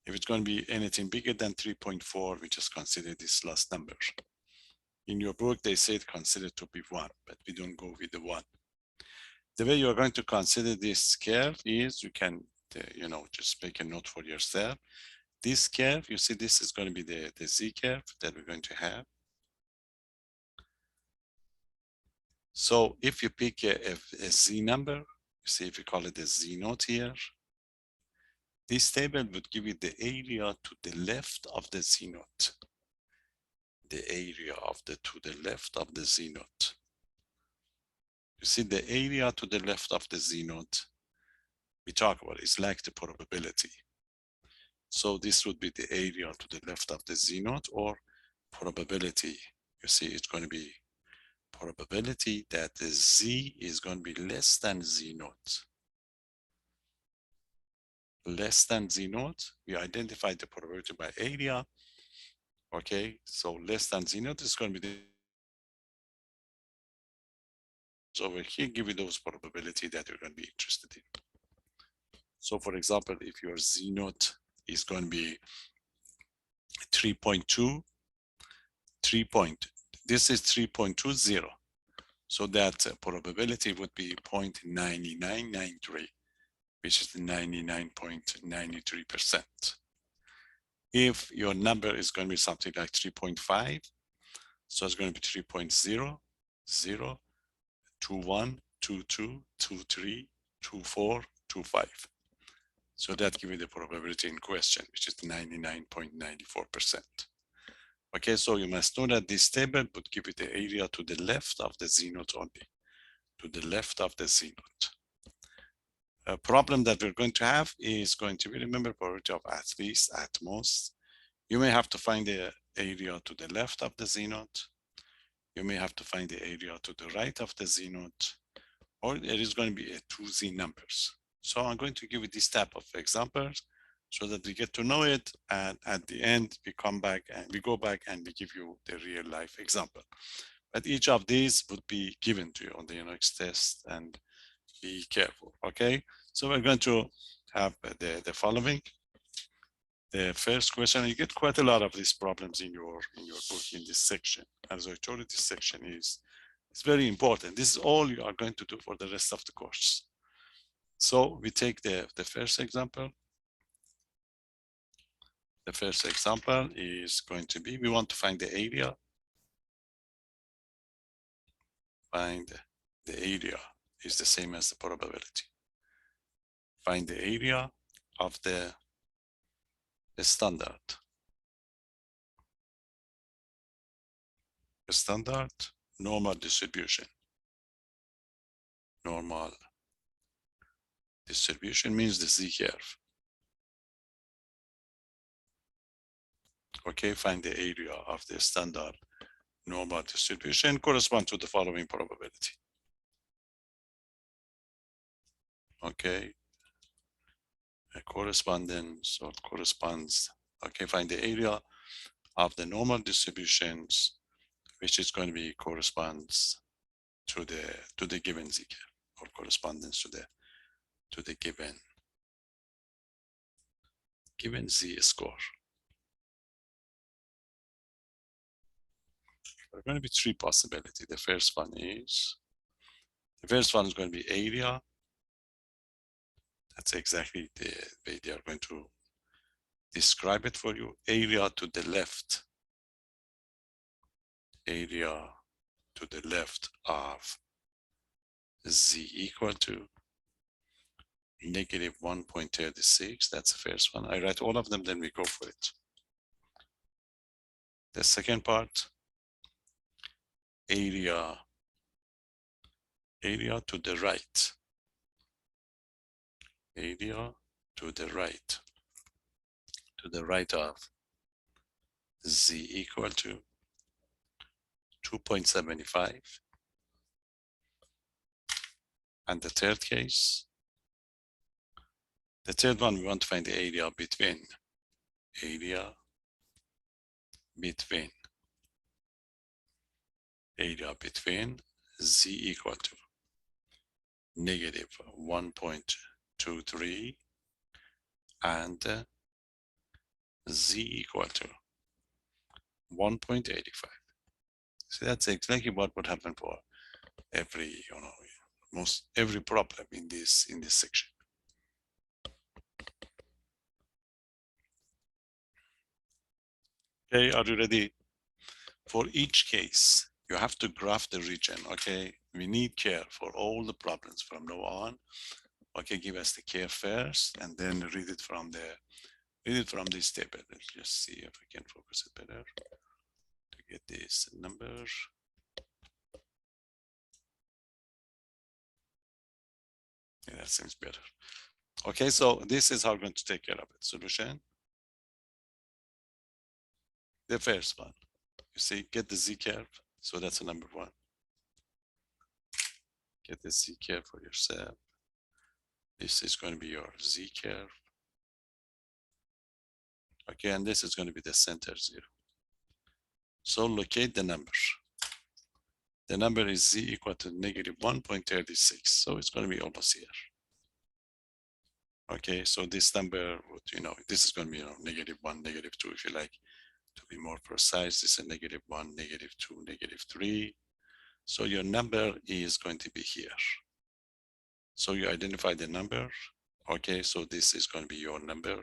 If it's going to be anything bigger than 3.4, we just consider this last number. In your book, they said consider to be 1, but we don't go with the 1. The way you're going to consider this curve is you can, just make a note for yourself. This curve, you see, this is going to be the Z curve that we're going to have. So if you pick a Z number, you see if you call it a Z naught here, this table would give you the area to the left of the Z naught. The area to the left of the Z naught. You see the area to the left of the Z naught we talk about is like the probability. So this would be the area to the left of the Z naught, or probability. You see it's going to be probability that the Z is going to be less than Z naught. Less than Z naught, we identified the probability by area. Okay, so less than Z naught is going to be the, so over here, give you those probability that you're going to be interested in. So for example, if your Z naught is going to be 3.2, this is 3.20. So that probability would be 0.9993, which is 99.93%. If your number is going to be something like 3.5, so it's going to be 3.0, 0, 21, 22, 23, 24, 25. So that gives you the probability in question, which is 99.94%. Okay, so you must know that this table would give you the area to the left of the Z naught only, to the left of the Z naught. A problem that we're going to have is going to be, remember, probability of at least, at most. You may have to find the area to the left of the Z naught. You may have to find the area to the right of the Z naught, or there is going to be a 2 Z numbers. So I'm going to give you this type of examples so that we get to know it, and at the end we come back and we go back and we give you the real life example. But each of these would be given to you on the next test, and be careful. Okay, so we're going to have the following. The first question, you get quite a lot of these problems in your book in this section. As I told you, this section it's very important. This is all you are going to do for the rest of the course. So we take the first example. The first example is going to be, we want to find the area. Find the area is the same as the probability. Find the area of the standard. Standard normal distribution. Normal distribution means the Z curve. Okay, find the area of the standard normal distribution correspond to the following probability. Okay, a correspondence or corresponds. Okay, find the area of the normal distributions, which is going to be corresponds to the given Z curve, or correspondence to the given Z score. There are going to be three possibilities. The first one is going to be area. That's exactly the way they are going to describe it for you. Area to the left. Area to the left of Z equal to -1.36. That's the first one. I write all of them, then we go for it. The second part, area to the right. Area to the right to the right of z equal to 2.75. And the third case, the third one, we want to find the area between z equal to negative 1.23 and z equal to 1.85. So that's exactly what would happen for every, most every problem in this section. Okay, are you ready? For each case, you have to graph the region. Okay, we need care for all the problems from now on. Okay, give us the care first, and then read it from this table. Let's just see if we can focus it better to get this number. Yeah, that seems better. Okay, so this is how we're going to take care of it. Solution. The first one, you see, get the z curve. So that's number one. Get the z curve for yourself. This is going to be your z curve. Okay, and this is going to be the center 0. So locate the number. The number is z equal to negative 1.36. So it's going to be almost here. Okay, so this number would, this is going to be, negative 1, negative 2, if you like. To be more precise, this is negative 1, negative 2, negative 3. So your number is going to be here. So you identify the number. Okay, so this is going to be your number,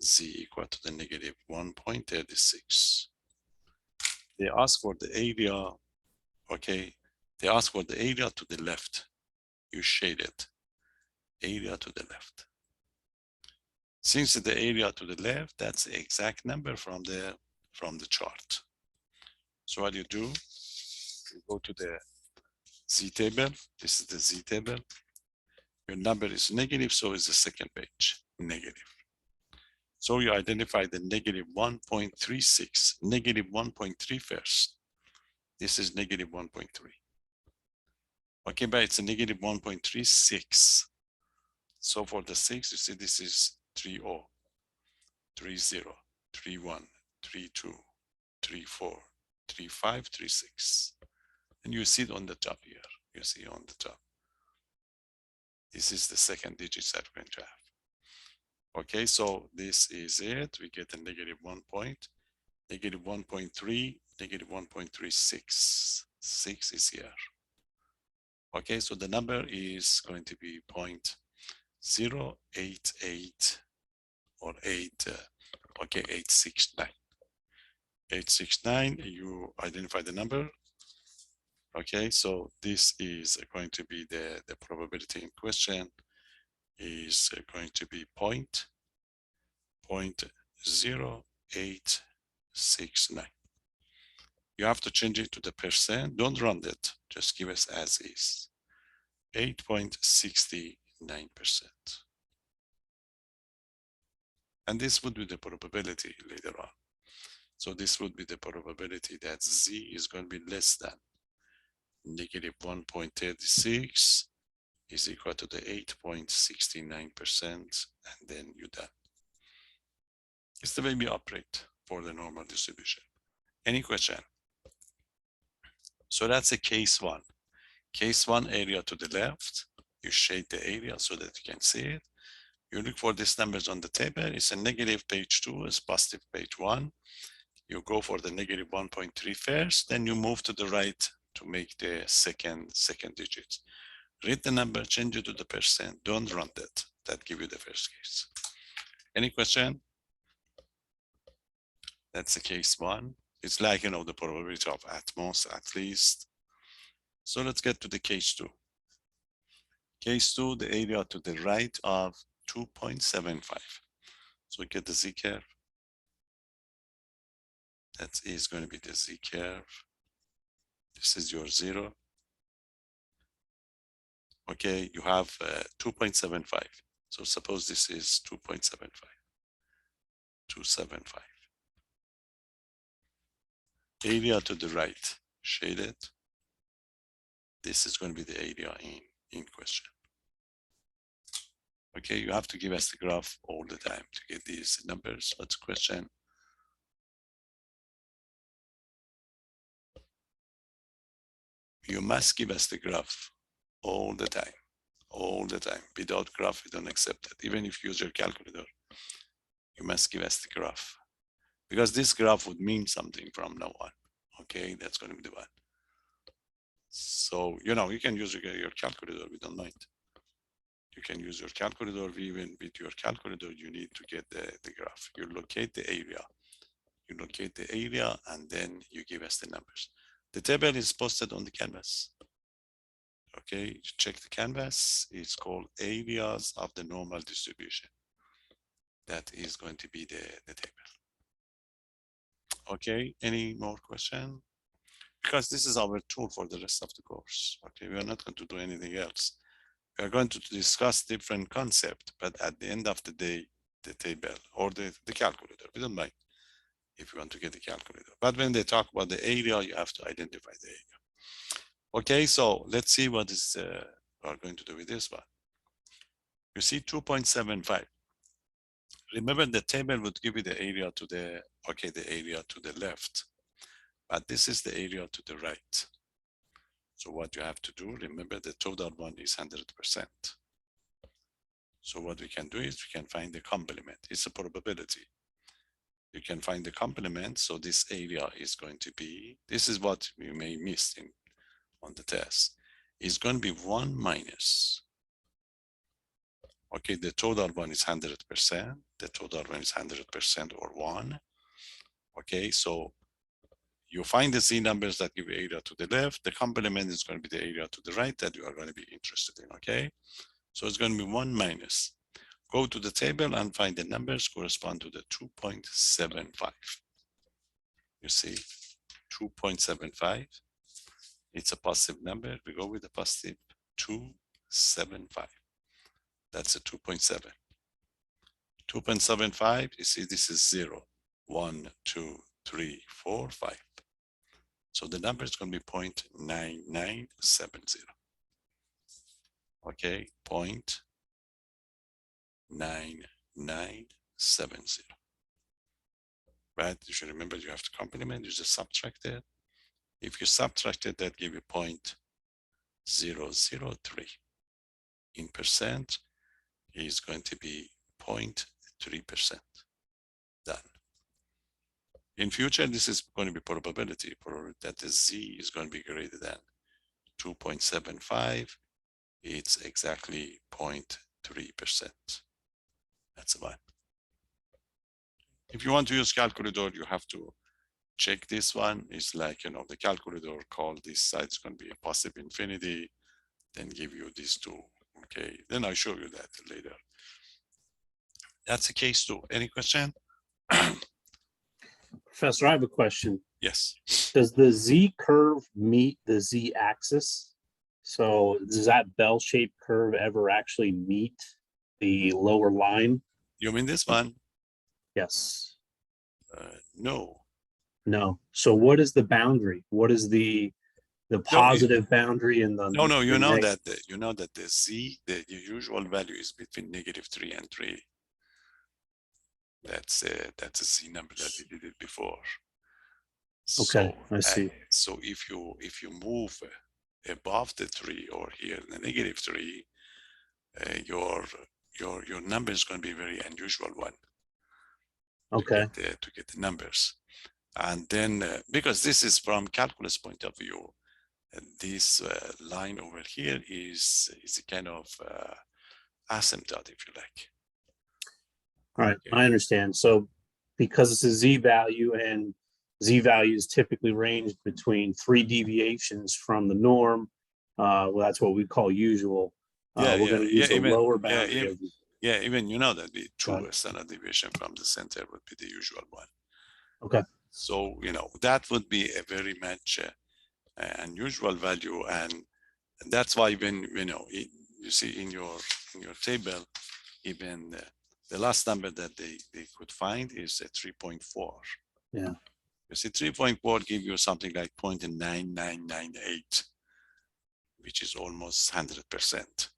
z equal to the negative 1.36. They ask for the area, okay? They ask for the area to the left. You shade it, area to the left. Since the area to the left, that's the exact number from the chart. So what you do, you go to the z table. This is the z table. Your number is negative, so is the second page, negative. So you identify the negative 1.36, negative 1.3 first. This is negative 1.3. Okay, but it's a negative 1.36. So for the 6, you see this is 30, 30, 31, 32, 34, 35, 36. And you see it on the top here. You see on the top. This is the second digits that we're going to have. Okay, so this is it. We get a negative 1 point, negative 1.3, negative 1.36. 6 is here. Okay, so the number is going to be 0.088 or 869. 869, you identify the number. Okay, so this is going to be the probability in question is going to be 0.0869. You have to change it to the percent. Don't round it. Just give us as is. 8.69%. And this would be the probability later on. So this would be the probability that z is going to be less than negative 1.36 is equal to the 8.69%, and then you're done. It's the way we operate for the normal distribution. Any question? So that's a case one. Case one, area to the left. You shade the area so that you can see it. You look for these numbers on the table. It's a negative page 2, it's positive page 1. You go for the negative 1.3 first, then you move to the right to make the second digit. Read the number, change it to the percent. Don't round it. That give you the first case. Any question? That's the case one. It's like, the probability of at most, at least. So let's get to the case two. Case two, the area to the right of 2.75. So we get the z curve. That is going to be the z curve. This is your 0. Okay, you have 2.75. So suppose this is 2.75. 275. Area to the right, shaded. This is going to be the area in question. Okay, you have to give us the graph all the time to get these numbers. What's the question? You must give us the graph all the time. All the time. Without graph, we don't accept it. Even if you use your calculator, you must give us the graph. Because this graph would mean something from now on. Okay, that's going to be the one. So, you know, you can use your calculator, we don't mind. You can use your calculator, even with your calculator, you need to get the graph. You locate the area. You locate the area and then you give us the numbers. The table is posted on the canvas. Okay, check the canvas. It's called areas of the normal distribution. That is going to be the table. Okay, any more question? Because this is our tool for the rest of the course. Okay, we are not going to do anything else. We are going to discuss different concepts, but at the end of the day, the table or the calculator, we don't mind if you want to get the calculator. But when they talk about the area, you have to identify the area. Okay, so let's see what is we are going to do with this one. You see 2.75. Remember the table would give you the area to the, okay, the area to the left, but this is the area to the right. So what you have to do, remember the total one is 100%. So what we can do is we can find the complement. It's a probability. You can find the complement. So this area is going to be, this is what you may miss on the test. It's going to be 1 minus. Okay, the total one is 100%. The total one is 100% or 1. Okay, so you find the Z numbers that give area to the left. The complement is going to be the area to the right that you are going to be interested in, okay? So it's going to be 1 minus. Go to the table and find the numbers correspond to the 2.75. You see, 2.75. It's a positive number. We go with the positive 275. That's a 2.7. 2.75, you see, this is 0. 1, 2, 3, 4, 5. So the number is going to be 0.9970. Okay, 0.9970. Right? You should remember you have to complement, you just subtract it. If you subtract it, that give you 0.003. In percent is going to be 0.3%. Done. In future, this is going to be probability that the Z is going to be greater than 2.75. It's exactly 0.3%. That's one. If you want to use calculator, you have to check this one. It's like, you know, the calculator called this side is going to be a positive infinity, then give you these two. Okay, then I'll show you that later. That's the case 2. Any question? Professor, I have a question. Yes. Does the Z curve meet the Z axis? So does that bell-shaped curve ever actually meet the lower line? You mean this one? Yes. No. No. So what is the boundary? What is the positive boundary and the No, you know negative? that the Z, the usual value is between -3 and 3. That's a Z number that we did it before. Okay, So, I see. so if you move above the 3 or here in the -3, your number is going to be a very unusual one. Okay. To get the numbers, and then because this is from calculus point of view, this line over here is a kind of asymptote, if you like. All right, Okay. I understand. So because it's a Z value and Z values typically range between 3 deviations from the norm, well, that's what we call usual. We're going to use the lower boundary of the. Yeah, even you know that the true standard deviation from the center would be the usual one. Okay. So, you know, that would be a very much unusual value. And that's why when, you know, you see in your table, even The last number that they could find is a 3.4. Yeah. You see, 3.4 give you something like 0.9998, which is almost 100%.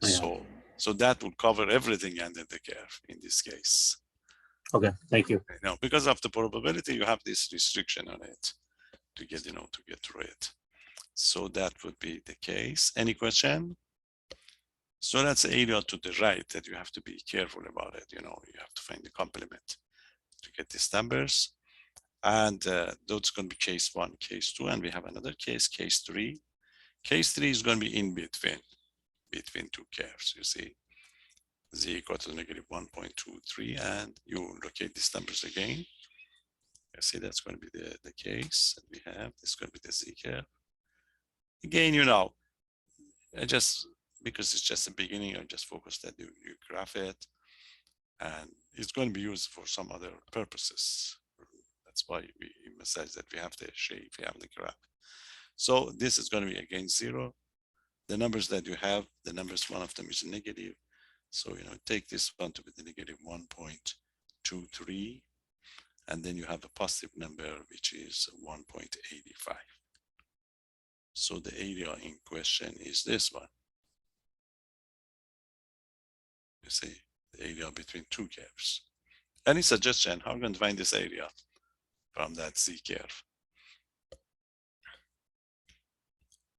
Yeah. So that will cover everything under the curve in this case. Okay, thank you. Now, because of the probability, you have this restriction on it to get, to get through it. So that would be the case. Any question? So that's the area to the right that you have to be careful about it. You have to find the complement to get these numbers. And those going to be case 1, case 2, and we have another case 3. Case 3 is going to be in between two curves, you see. Z equal to negative 1.23, and you locate these numbers again. You see that's going to be the case that we have. This is going to be the Z curve. Again, because it's just the beginning, I just focus that you graph it, and it's going to be used for some other purposes. That's why we emphasize that we have the shape, we have the graph. So this is going to be again 0. The numbers that you have, the numbers, one of them is negative. So, take this one to be the negative 1.23, and then you have a positive number, which is 1.85. So the area in question is this one. You see, the area between two curves. Any suggestion? How are we going to find this area from that Z curve?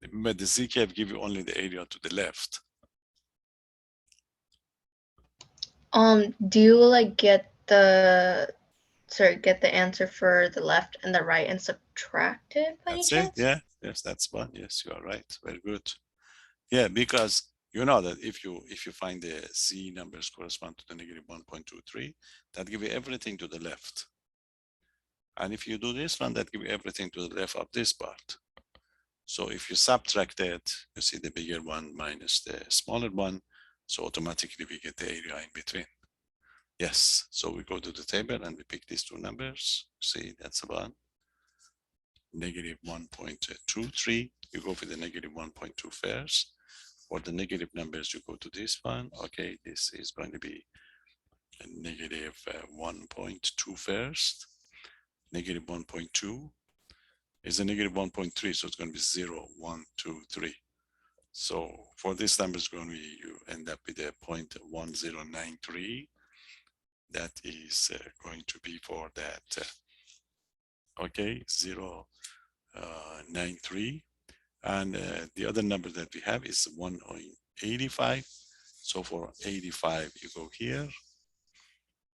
Remember, the Z curve give you only the area to the left. Do you like get the answer for the left and the right and subtract it by any chance? Yeah, yes, that's one. Yes, you are right. Very good. Yeah, because you know that if you find the Z numbers correspond to the negative 1.23, that give you everything to the left. And if you do this one, that give you everything to the left of this part. So if you subtract it, you see the bigger one minus the smaller one. So automatically we get the area in between. Yes, so we go to the table and we pick these two numbers. See, that's about negative 1.23. You go for the negative 1.2 first. For the negative numbers, you go to this one. Okay, this is going to be a negative 1.2 first. Negative 1.2 is a negative 1.3, so it's going to be 0, 1, 2, 3. So for this number, it's going to be, you end up with a 0.1093. That is going to be for that, okay, 0.93. And the other number that we have is 1.85. So for 85, you go here.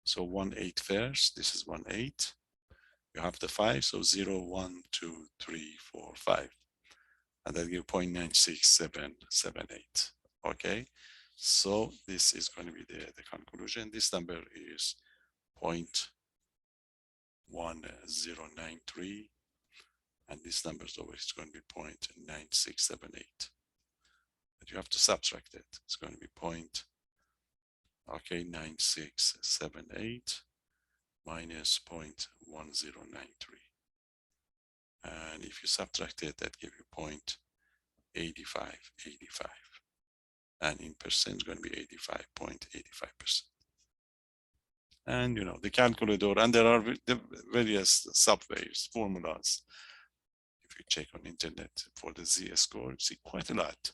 So 1.8 first, this is 1.8. You have the 5, so 0, 1, 2, 3, 4, 5. And that gives 0.96778. Okay, so this is going to be the conclusion. This number is 0.1093, and this number is always going to be 0.9678. But you have to subtract it. It's going to be 9678 minus 0.1093. And if you subtract it, that gives you 0.8585. And in percent, it's going to be 85.85%. And the calculator, and there are the various subways, formulas. If you check on internet for the Z score, you see quite a lot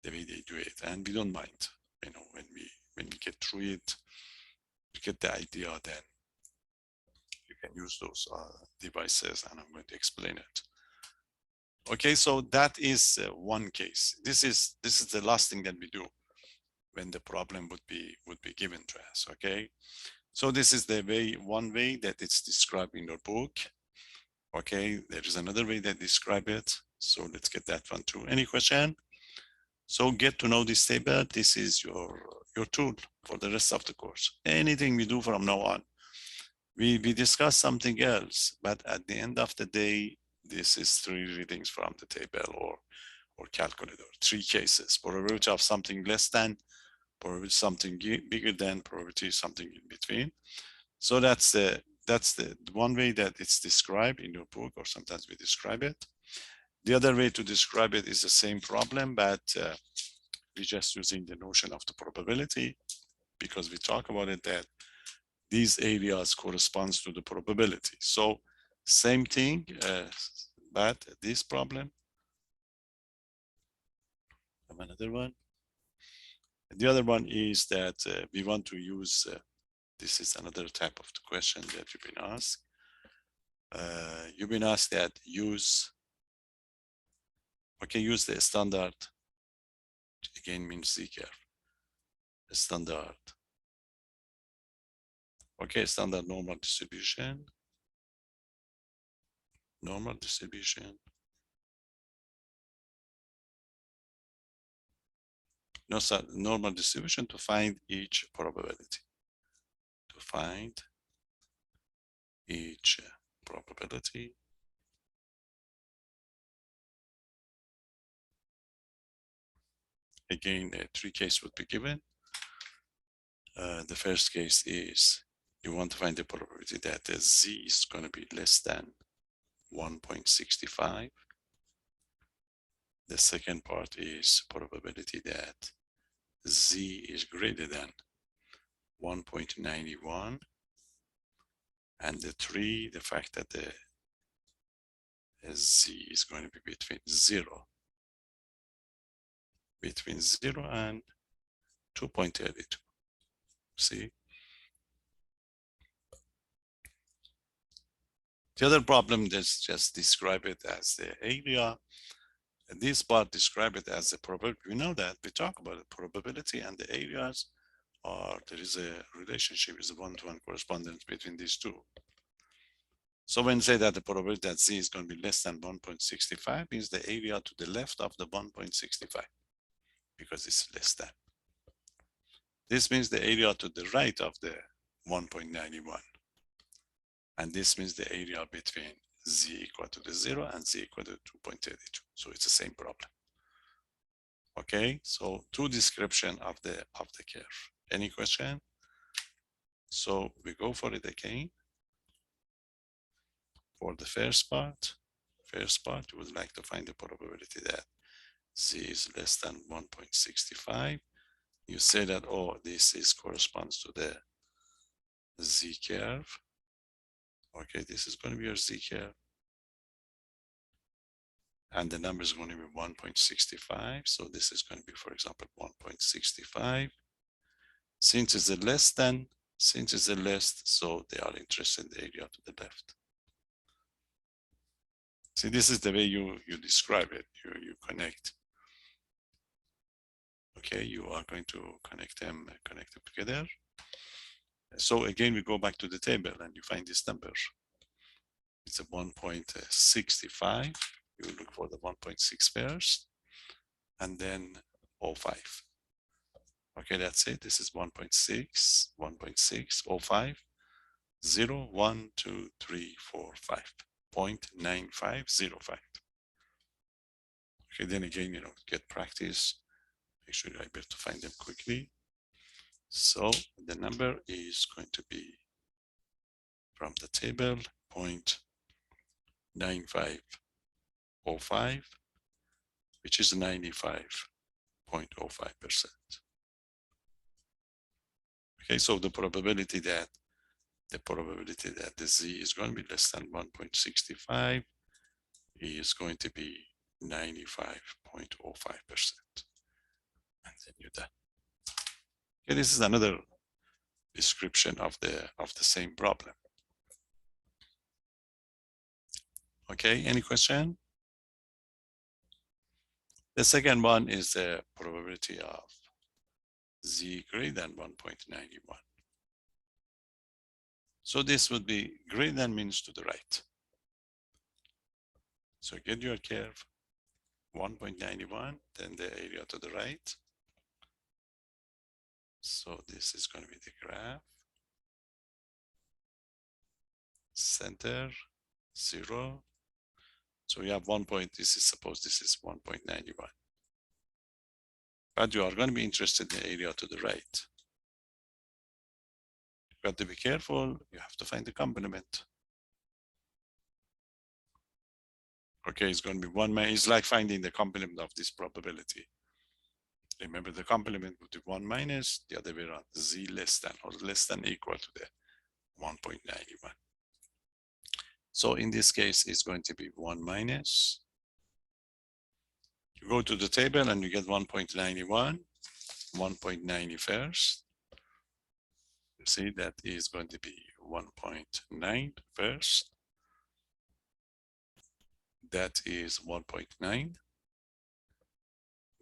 the way they do it, and we don't mind. When we get through it, you get the idea. Then you can use those devices, and I'm going to explain it. Okay, so that is one case. This is the last thing that we do when the problem would be given to us. Okay, so this is the one way that it's described in your book. Okay, there is another way that describe it. So let's get that one too. Any question? So get to know this table. This is your tool for the rest of the course. Anything we do from now on, we discuss something else, but at the end of the day, this is 3 readings from the table or calculator, 3 cases: probability of something less than, probability something bigger than, probability something in between. So that's the one way that it's described in your book, or sometimes we describe it. The other way to describe it is the same problem, but we're just using the notion of the probability. because we talk about it that these areas corresponds to the probability. So same thing, but this problem. Have another one. The other one is that we want to use, this is another type of the question that you've been asked. You've been asked that use the standard, again means z-curve, standard. Okay, standard normal distribution. Normal distribution. No, normal distribution to find each probability. To find each probability. Again, 3 cases would be given. The first case is you want to find the probability that z is going to be less than 1.65. The second part is probability that z is greater than 1.91. And the 3, the fact that the z is going to be between 0 and 2.32. See? The other problem is just describe it as the area. And this part describe it as the probability. We know that we talk about the probability and the areas are, there is a relationship, is a one-to-one correspondence between these two. So when you say that the probability that z is going to be less than 1.65 means the area to the left of the 1.65 because it's less than. This means the area to the right of the 1.91. And this means the area between z equal to the 0 and z equal to 2.32. So it's the same problem. Okay, so two description of the curve. Any question? So we go for it again. For the first part, you would like to find the probability that z is less than 1.65. You say that, oh, this is corresponds to the z curve. Okay, this is going to be your z curve. And the number is going to be 1.65. So this is going to be, for example, 1.65. Since it's a less than, so they are interested in the area to the left. See, this is the way you describe it. You connect. Okay, you are going to connect them together. So again, we go back to the table and you find this number. It's a 1.65. You look for the 1.6 first, and then 0.5. Okay, that's it. This is 1.6, 0.5, 0, 1, 2, 3, 4, 5. 0.9505. Okay, then again, get practice. Make sure you're able to find them quickly. So the number is going to be from the table 0.9505, which is 95.05%. Okay, so the probability that the z is going to be less than 1.65 is going to be 95.05%. And then you're done. Okay, this is another description of the same problem. Okay, any question? The second one is the probability of z greater than 1.91. So this would be greater than means to the right. So get your curve 1.91, then the area to the right. So this is going to be the graph. Center 0. So we have 1 point. Suppose this is 1.91. But you are going to be interested in the area to the right. You've got to be careful. You have to find the complement. Okay, it's going to be 1 minus. It's like finding the complement of this probability. Remember, the complement would be 1 minus, the other way around, z less than or less than equal to the 1.91. So in this case, it's going to be 1 minus. You go to the table and you get 1.91, 1.90 first. You see that is going to be 1.9 first. That is 1.9.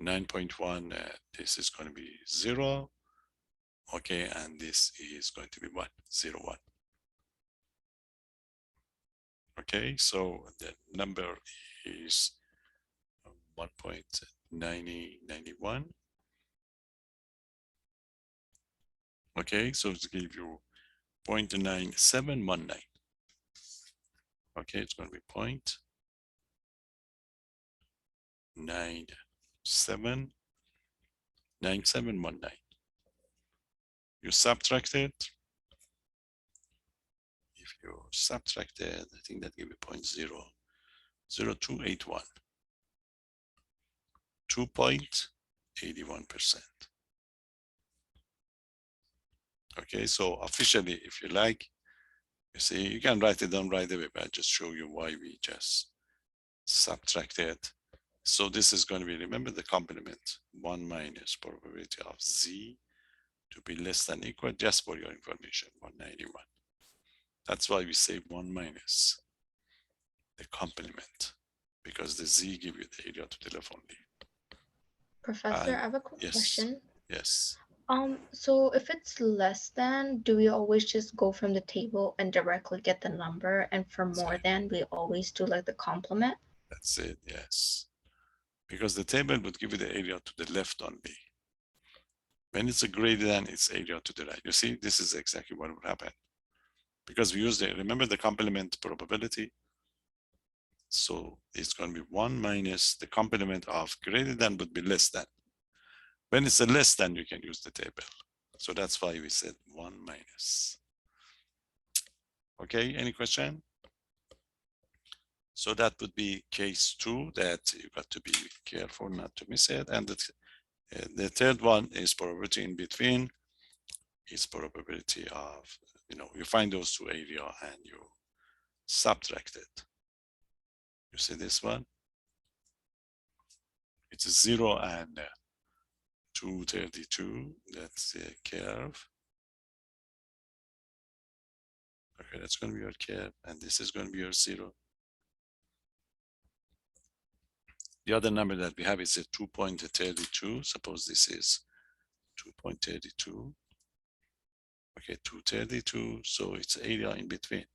9.1, this is going to be 0. Okay, and this is going to be 1, 0, 1. Okay, so the number is 1.9091. Okay, so to give you 0.9719. Okay, it's going to be 0.979719. You subtract it. If you subtract it, I think that gives you 0.00281. 2.81%. Okay, so officially, if you like, you see, you can write it down right away, but I just show you why we just subtracted. So this is going to be, remember the complement, 1 minus probability of z to be less than equal, just for your information, 191. That's why we say 1 minus the complement, because the z give you the area to telephone lead. Professor, I have a quick Yes. question. Yes. So if it's less than, do we always just go from the table and directly get the number? And for more than, we always do like the complement? That's it, yes. Because the table would give you the area to the left only. When it's a greater than, it's area to the right. You see, this is exactly what would happen. Because we use the, remember the complement probability? So it's going to be 1 minus the complement of greater than would be less than. When it's a less than, you can use the table. So that's why we said 1 minus. Okay, any question? So that would be case 2 that you got to be careful not to miss it. And the third one is probability in between. It's probability of, you find those two area and you subtract it. You see this one? It's 0 and 232. That's the curve. Okay, that's going to be your curve, and this is going to be your 0. The other number that we have is a 2.32. Suppose this is 2.32. Okay, 232. So it's area in between.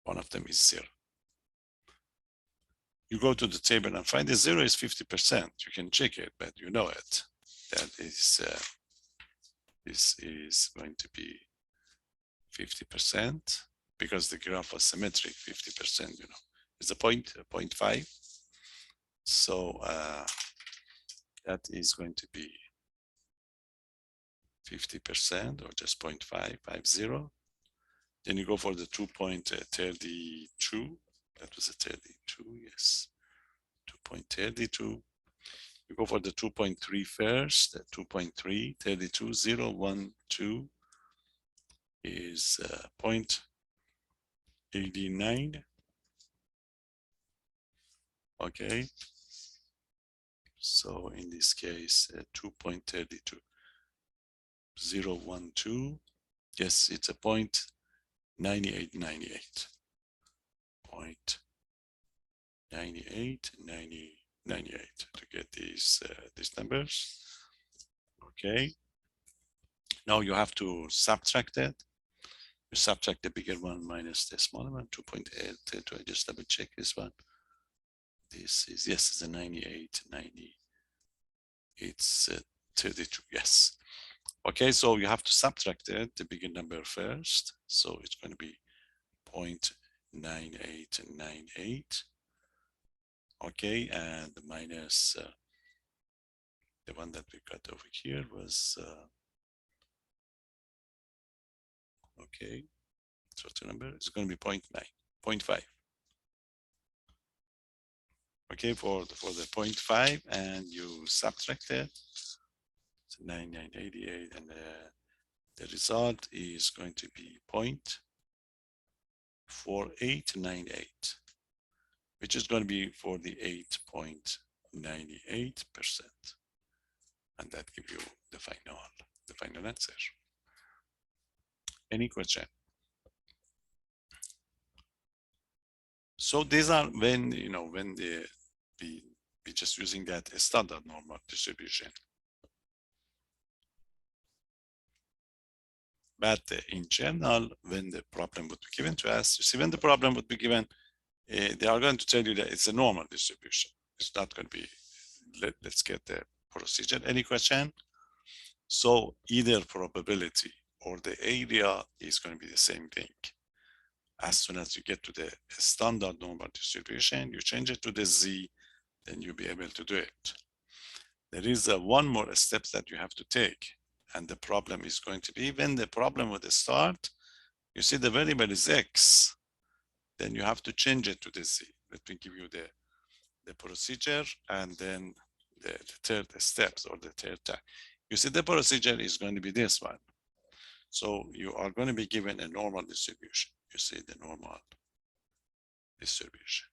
One of them is 0. You go to the table and find the 0 is 50%. You can check it, but you know it. That is, this is going to be 50% because the graph was symmetric. 50%, it's a 0.5. So that is going to be 50% or just 0.550. Then you go for the 2.32. That was a 32, yes. 2.32. You go for the 2.3 first. 2.3, 32, 0, 1, 2 is 0.89. Okay. So in this case, 2.32, 0, 1, 2. Yes, it's a 0.9898. 0.9898 to get these numbers. Okay. Now you have to subtract it. You subtract the bigger one minus the smaller one, 2.8. I just double check this one. This is, yes, it's a 98, 90. It's 32, yes. Okay, so you have to subtract it, the bigger number first. So it's going to be 0.9898. Okay, and minus the one that we got over here was, okay, so the number is going to be 0.9, 0.5. okay, for the 0.5, and you subtract it. It's 9988, and the result is going to be 0.4898, which is going to be 48.98%. And that gives you the final answer. Any question? So these are when, when we just using that standard normal distribution. But in general, when the problem would be given to us, you see, when the problem would be given, they are going to tell you that it's a normal distribution. It's not going to be, let's get the procedure. Any question? So either probability or the area is going to be the same thing. As soon as you get to the standard normal distribution, you change it to the z, then you'll be able to do it. There is one more step that you have to take, and the problem is going to be, when the problem would start, you see the variable is x, then you have to change it to the z. Let me give you the procedure, and then the third steps, or the third time. You see the procedure is going to be this one. So you are going to be given a normal distribution. You see the normal distribution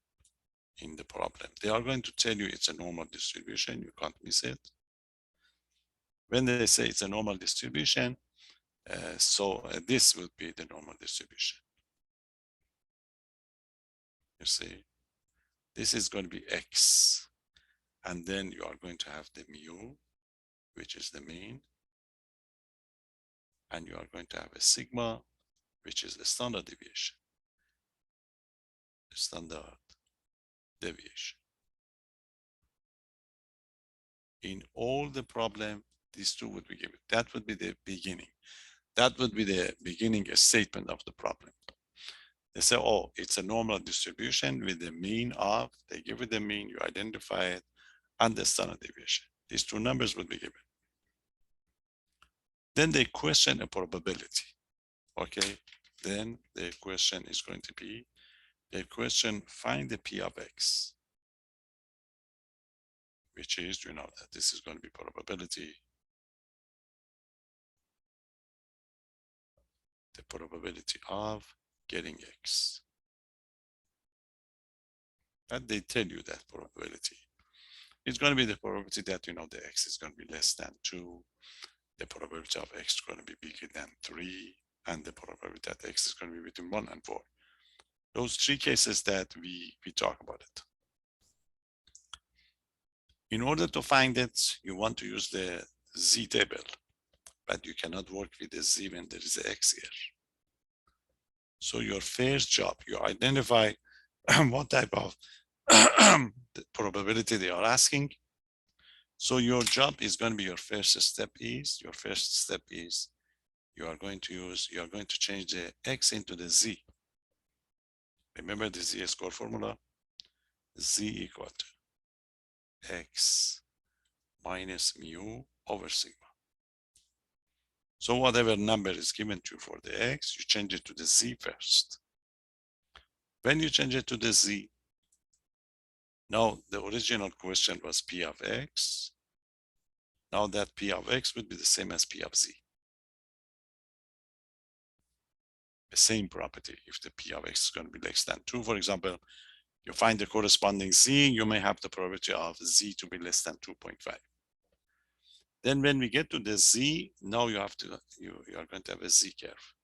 in the problem. They are going to tell you it's a normal distribution. You can't miss it. When they say it's a normal distribution, this would be the normal distribution. You see, this is going to be x, and then you are going to have the mu, which is the mean, and you are going to have a sigma, which is the standard deviation. Standard deviation. In all the problem, these two would be given. That would be the beginning. That would be the beginning statement of the problem. They say, oh, it's a normal distribution with the mean of, they give it the mean, you identify it, and the standard deviation. These two numbers would be given. Then they question a probability. Okay, then the question is going to be, the question, find the P of X, which is, that this is going to be probability, the probability of getting X. And they tell you that probability. It's going to be the probability that, the X is going to be less than 2, the probability of X is going to be bigger than 3, and the probability that X is going to be between 1 and 4. Those three cases that we talk about it. In order to find it, you want to use the Z table, but you cannot work with the Z when there is an X here. So your first job, you identify what type of probability they are asking. So your job is going to be, your first step is you are going to change the X into the Z. Remember the Z-score formula? Z equal to X minus mu over sigma. So whatever number is given to you for the X, you change it to the Z first. When you change it to the Z, now the original question was P of X. Now that P of X would be the same as P of Z. The same property. If the P of X is going to be less than 2, for example, you find the corresponding Z, you may have the probability of Z to be less than 2.5. Then when we get to the Z, now you are going to have a Z curve.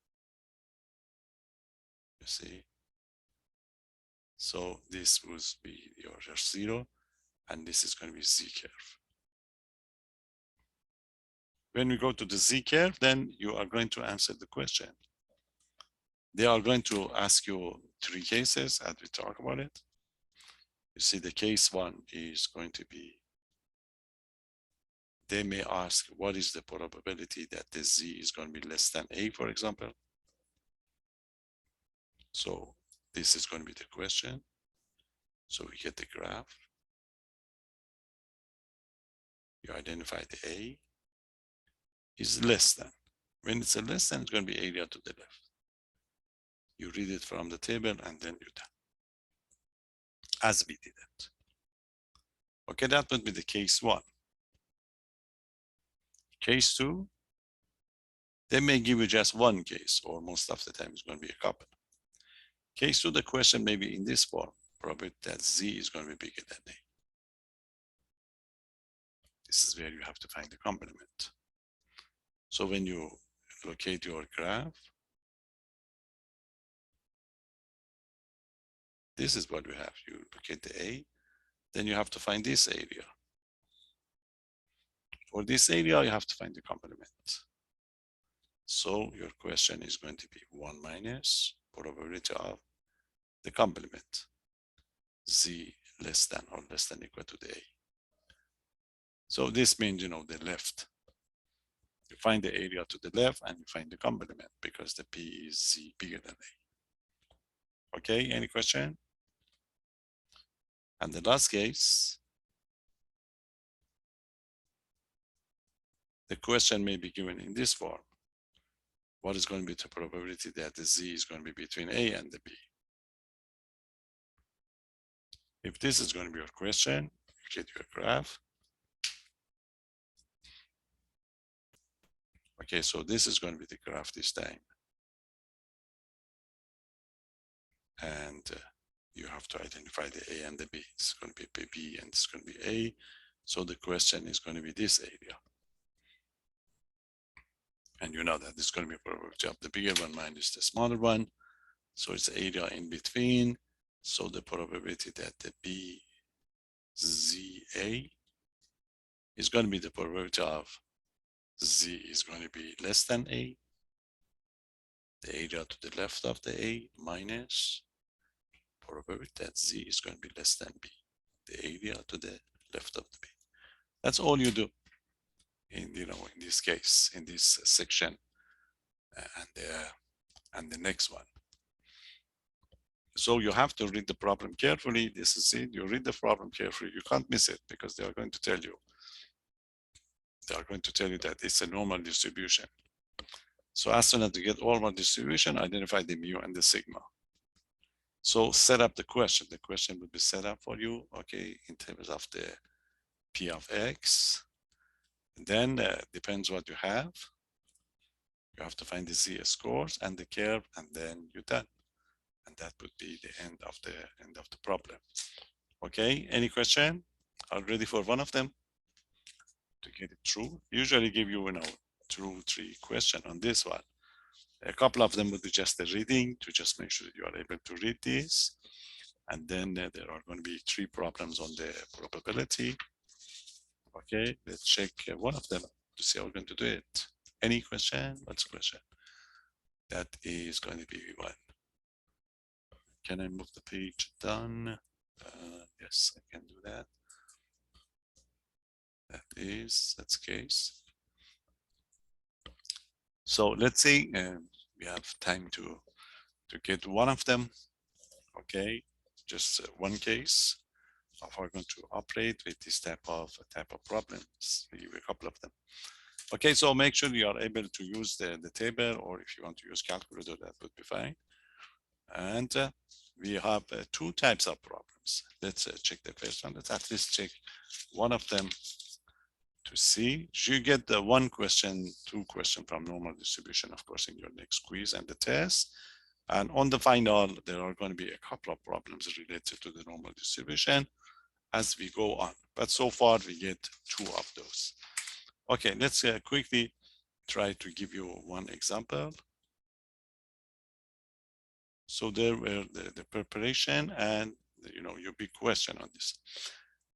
You see? So this will be your 0, and this is going to be Z curve. When we go to the Z curve, then you are going to answer the question. They are going to ask you 3 cases as we talk about it. You see, the case 1 is going to be, they may ask, what is the probability that the Z is going to be less than A, for example? So this is going to be the question. So we get the graph. You identify the A is less than. When it's a less than, it's going to be area to the left. You read it from the table, and then you're done, as we did it. Okay, that would be the case 1. Case 2, they may give you just one case, or most of the time it's going to be a couple. Case 2, the question may be in this form, probability that Z is going to be bigger than A. This is where you have to find the complement. So when you locate your graph, this is what we have. You locate the A, then you have to find this area. For this area, you have to find the complement. So your question is going to be 1 minus probability of the complement, Z less than or less than equal to the A. So this means, the left. You find the area to the left and you find the complement because the P is Z bigger than A. Okay, any question? And the last case, the question may be given in this form. What is going to be the probability that the Z is going to be between A and the B? If this is going to be your question, you get your graph. Okay, so this is going to be the graph this time. And you have to identify the A and the B. It's going to be B and it's going to be A. So the question is going to be this area. And you know that this is going to be probability of the bigger one minus the smaller one. So it's area in between. So the probability that the B ZA is going to be the probability of Z is going to be less than A. The area to the left of the A minus probability that Z is going to be less than B. The area to the left of the B. That's all you do in this case, in this section, and the next one. So you have to read the problem carefully. This is it. You read the problem carefully. You can't miss it because they are going to tell you. They are going to tell you that it's a normal distribution. So as soon as you get normal distribution, identify the mu and the sigma. So set up the question. The question will be set up for you, okay, in terms of the P of X. And then depends what you have. You have to find the Z scores and the curve, and then you're done. And that would be the end of the problem. Okay, any question? Are you ready for one of them to get it true? Usually give you, 2, 3 questions on this one. A couple of them would be just the reading to just make sure that you are able to read this. And then there are going to be 3 problems on the probability. Okay, let's check one of them to see how we're going to do it. Any question? What's the question? That is going to be 1. Can I move the page down? Yes, I can do that. That's case. So let's say we have time to get one of them. Okay, just one case of how we're going to operate with this type of problems. We give you a couple of them. Okay, so make sure you are able to use the table, or if you want to use calculator, that would be fine. And we have 2 types of problems. Let's check the first one. Let's at least check one of them to see. You get the 1 question, 2 question from normal distribution, of course, in your next quiz and the test. And on the final, there are going to be a couple of problems related to the normal distribution as we go on. But so far, we get 2 of those. Okay, let's quickly try to give you one example. So there were the preparation and your big question on this.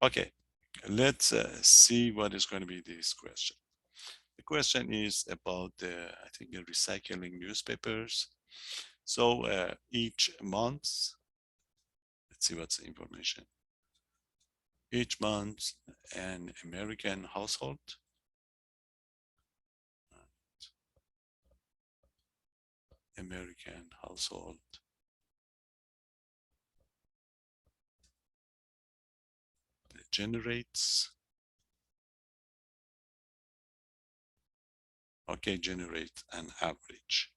Okay, let's see what is going to be this question. The question is about I think the recycling newspapers. So each month, let's see what's the information. Each month, an American household generates an average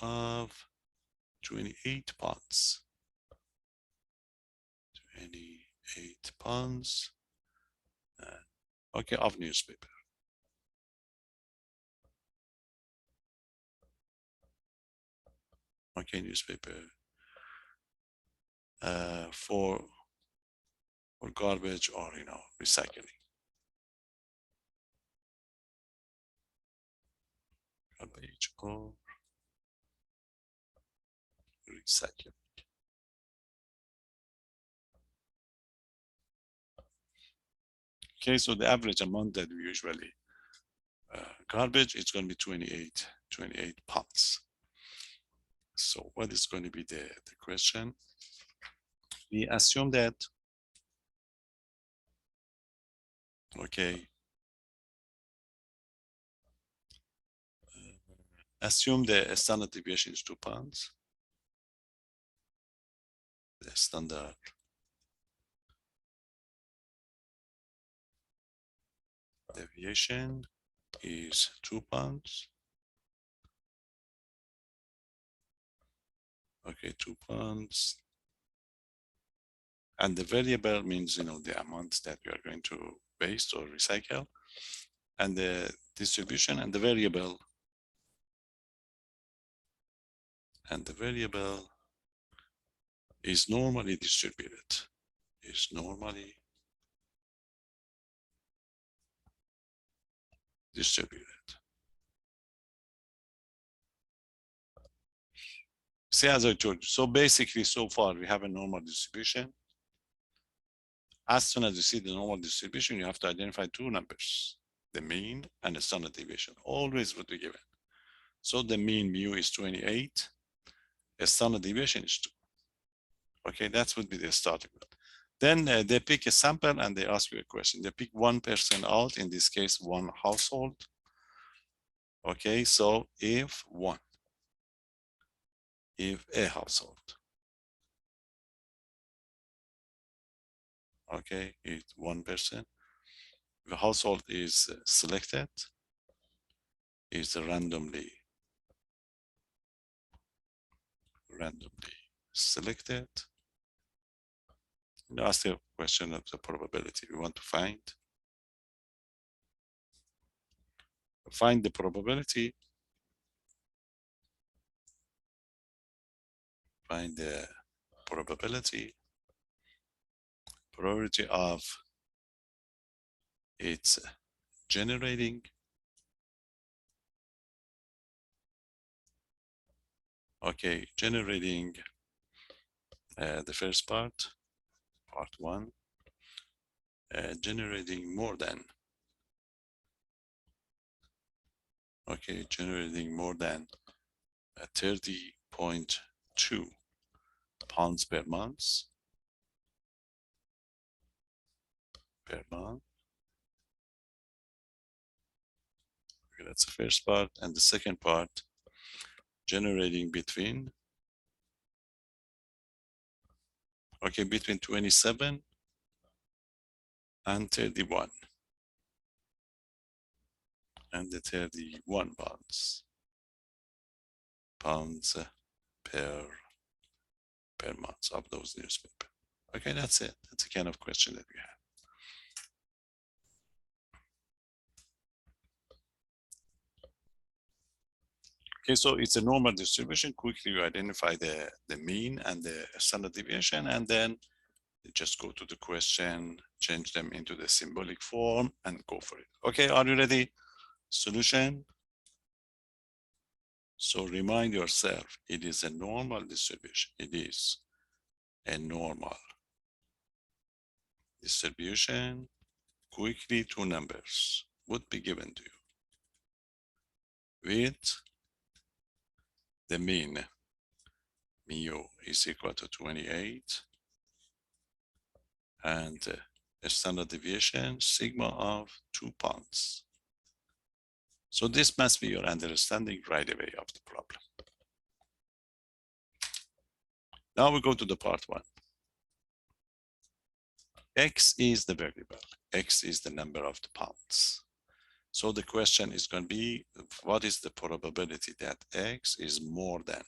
of 28 pounds. 28 pounds. Okay, of newspaper. Okay, newspaper. For garbage or recycling. Garbage or recycling. Okay, so the average amount that we usually garbage is going to be 28 pounds. So what is going to be the question? We assume that, okay, assume the standard deviation is 2 pounds. The standard deviation is 2 pounds. Okay, 2 pounds. And the variable means, the amount that you are going to waste or recycle. And the distribution and the variable. And the variable is normally distributed. Is normally distributed. See, as I told you, so basically so far we have a normal distribution. As soon as you see the normal distribution, you have to identify two numbers, the mean and the standard deviation, always would be given. So the mean mu is 28, the standard deviation is 2. Okay, that would be the starting point. Then they pick a sample and they ask you a question. They pick one person out, in this case, one household. Okay, so if a household, okay, if one person, the household is selected, is randomly selected. You ask the question of the probability. We want to find the probability. Find the probability of its generating the first part 1, generating more than 30.2 pounds per month. Okay, that's the first part, and the second part generating between 27 and 31, and the 31 pounds per month of those newspapers. Okay, that's it. That's the kind of question that we have. Okay, so it's a normal distribution. Quickly you identify the mean and the standard deviation, and then you just go to the question, change them into the symbolic form, and go for it. Okay, are you ready? Solution. So remind yourself, it is a normal distribution. It is a normal distribution. Quickly, two numbers would be given to you with the mean mu is equal to 28 and a standard deviation sigma of 2 pounds. So this must be your understanding right away of the problem. Now we go to the part 1. X is the variable. X is the number of the pounds. So the question is going to be, what is the probability that X is more than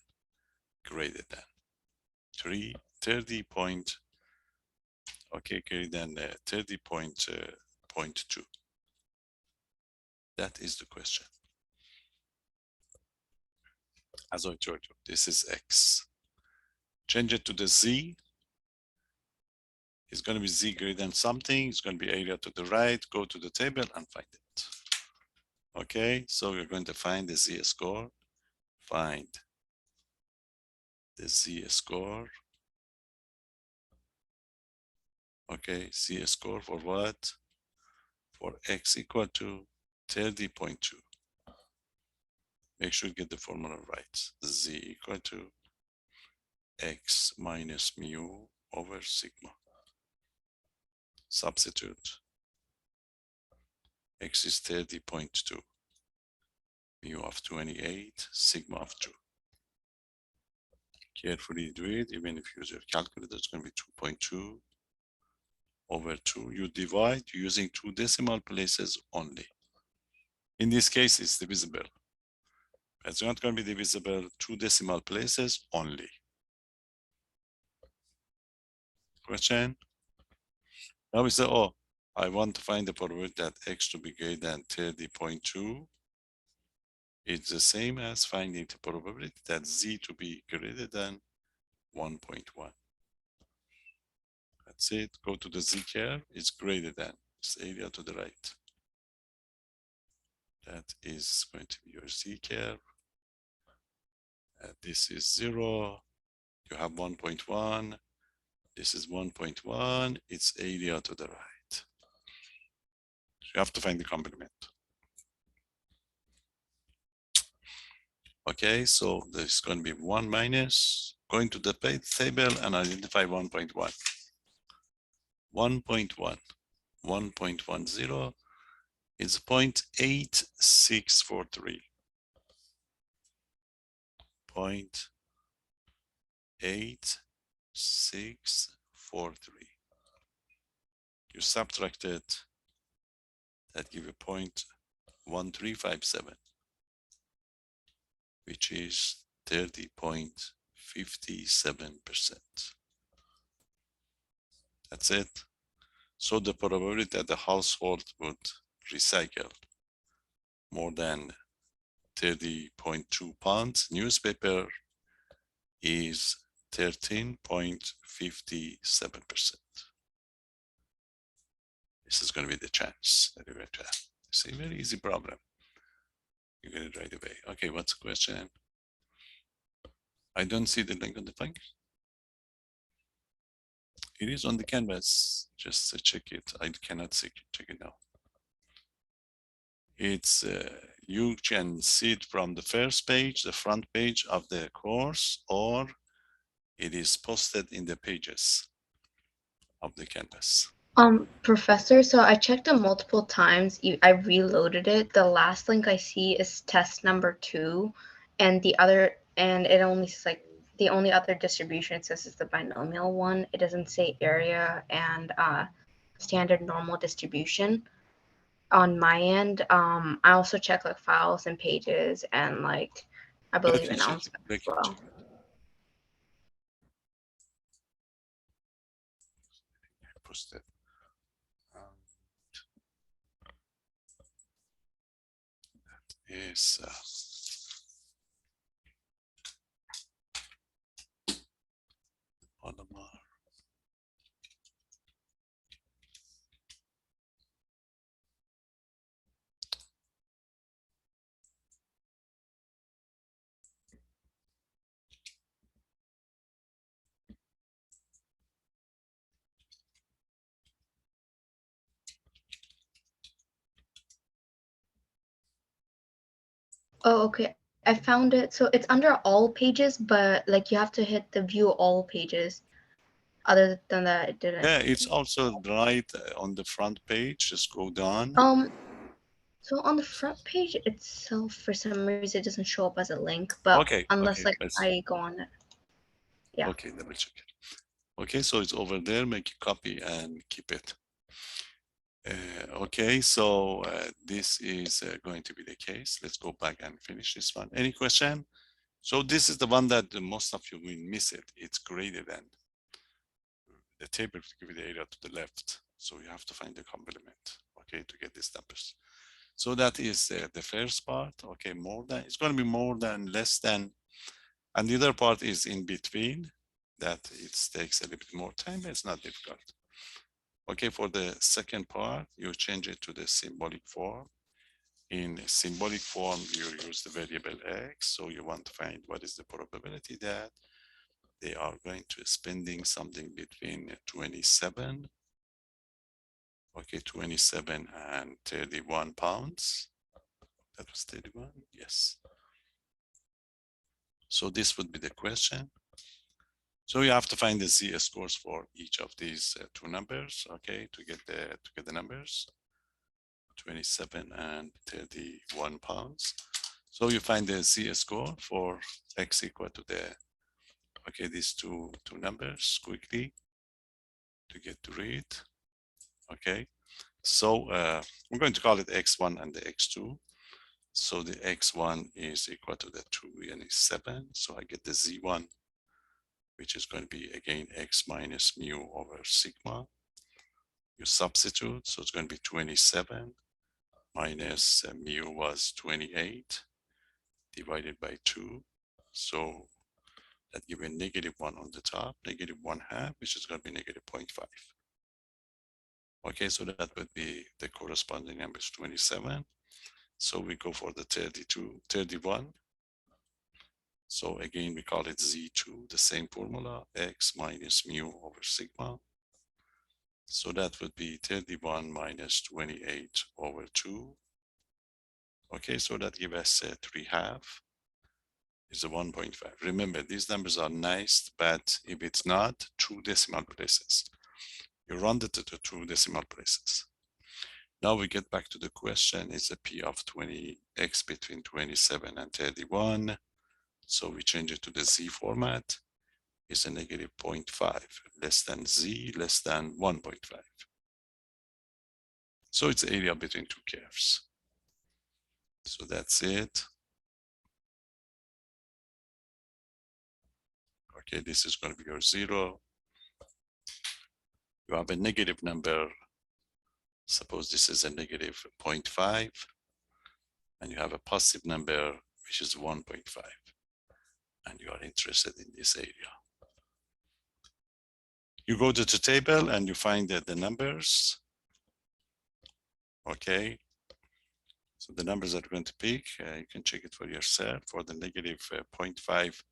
greater than 30 point, okay, greater than 30.2. That is the question. As I told you, this is X. Change it to the Z. It's going to be Z greater than something. It's going to be area to the right. Go to the table and find it. Okay, so we're going to find the Z score. Find the Z score. Okay, Z score for what? For X equal to 30.2. Make sure you get the formula right. Z equal to X minus mu over sigma. Substitute. X is 30.2. Mu of 28, sigma of 2. Carefully do it, even if you use your calculator, it's going to be 2.2 over 2. You divide using 2 decimal places only. In this case, it's divisible. It's not going to be divisible, 2 decimal places only. Question? Now we say, oh, I want to find the probability that X to be greater than 30.2. It's the same as finding the probability that Z to be greater than 1.1. That's it. Go to the Z curve. It's greater than. It's area to the right. That is going to be your Z curve. This is 0. You have 1.1. This is 1.1. It's area to the right. So you have to find the complement. Okay, so there's going to be 1 minus. Going to the table and identify 1.1. 1.1. 1.10 is 0.8643. 0.8643. You subtract it, that give you 0.1357, which is 30.57%. That's it. So the probability that the household would recycle more than 30.2 pounds newspaper is 13.57%. This is going to be the chance that you're going to have. It's a very easy problem. You get it right away. Okay, what's the question? I don't see the link on the thing. It is on the canvas. Just check it. I cannot check it now. It's you can see it from the first page, the front page of the course, or it is posted in the pages of the canvas. Professor, so I checked it multiple times. I reloaded it. The last link I see is test number 2, and it only says like the only other distribution it says is the binomial one. It doesn't say area and standard normal distribution on my end. I also check like files and pages and like I believe announcements as well. Posted. Yes. Polymer. Oh, okay. I found it. So it's under all pages, but like you have to hit the view all pages. Other than that, it didn't. Yeah, it's also right on the front page. Just go down. So on the front page itself, for some reason, it doesn't show up as a link. But Okay. unless Okay, I go on it. Yeah. Okay, double check it. Okay, so it's over there. Make a copy and keep it. Okay, so this is going to be the case. Let's go back and finish this one. Any question? So this is the one that most of you will miss it. It's greater than the table to give you the area to the left. So you have to find the complement, okay, to get these numbers. So that is the first part, okay, more than, it's going to be more than, less than, and the other part is in between, that it takes a little bit more time, but it's not difficult. Okay, for the second part, you change it to the symbolic form. In symbolic form, you use the variable x, so you want to find what is the probability that they are going to spending something between 27, okay, 27 and 31 pounds. That was 31, yes. So this would be the question. So you have to find the z-scores for each of these two numbers, okay, to get the numbers, 27 and 31 pounds. So you find the z-score for x equal to the, okay, these two numbers quickly to get to read, okay. So we're going to call it x1 and the x2. So the x1 is equal to the 27. So I get the z1, which is going to be again x minus mu over sigma. You substitute, so it's going to be 27 minus mu was 28 divided by 2. So that gives a -1 on the top, -1/2, which is going to be -0.5. Okay, so that would be the corresponding number is 27. So we go for the 31. So again, we call it Z2, the same formula, x minus mu over sigma. So that would be 31 minus 28 over 2. Okay, so that gives us 3/2 is a 1.5. Remember, these numbers are nice, but if it's not, 2 decimal places. You round it to 2 decimal places. Now we get back to the question, it's a P of 20x between 27 and 31. So we change it to the Z format. It's a -0.5, less than Z, less than 1.5. So it's the area between two curves. So that's it. Okay, this is going to be your 0. You have a negative number. Suppose this is a -0.5. And you have a positive number, which is 1.5. And you are interested in this area. You go to the table and you find the numbers. Okay. So the numbers that are going to pick, you can check it for yourself. For the -0.5,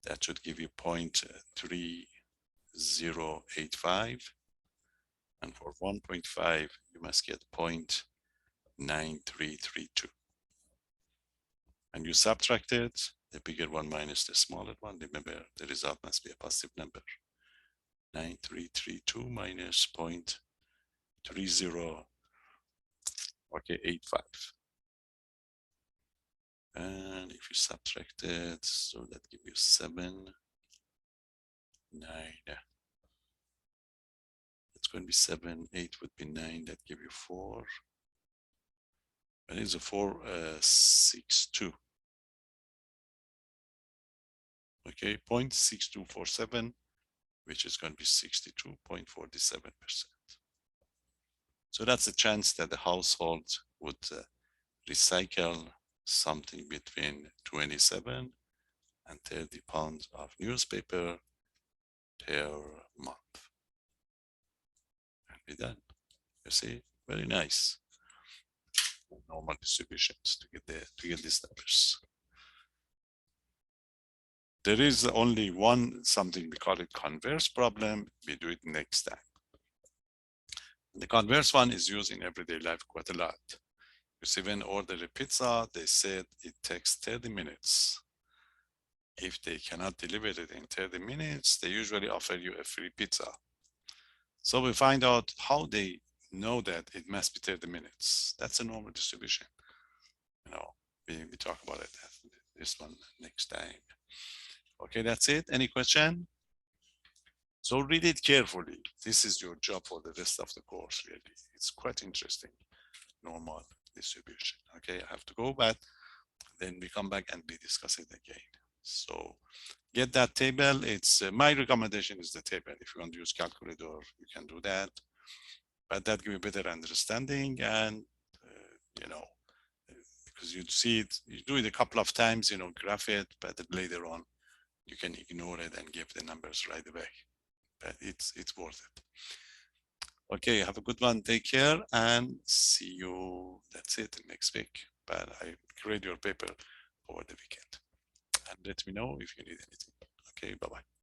that should give you 0.3085. And for 1.5, you must get 0.9332. And you subtract it, the bigger one minus the smaller one. Remember, the result must be a positive number. 9332 minus 0.30, okay, 85. And if you subtract it, so that gives you 7, 9. It's going to be 7, 8 would be 9, that give you 4. And it's a 462. Okay, 0.6247, which is going to be 62.47%. So that's a chance that the household would recycle something between 27 and 30 pounds of newspaper per month. And be done. You see, very nice. Normal distributions to get these numbers. There is only one, something we call it converse problem. We do it next time. The converse one is used in everyday life quite a lot. You see, when order a pizza, they said it takes 30 minutes. If they cannot deliver it in 30 minutes, they usually offer you a free pizza. So we find out how they know that it must be 30 minutes. That's a normal distribution. You know, we talk about it, this one next time. Okay, that's it. Any question? So read it carefully. This is your job for the rest of the course, really. It's quite interesting. Normal distribution. Okay, I have to go, but then we come back and we discuss it again. So get that table. It's my recommendation is the table. If you want to use calculator, you can do that. But that give you better understanding, and you know, because you see it, you do it a couple of times, you know, graph it, but later on you can ignore it and give the numbers right away. But it's worth it. Okay, have a good one. Take care and see you. That's it next week. But I grade your paper over the weekend and let me know if you need anything. Okay, bye bye.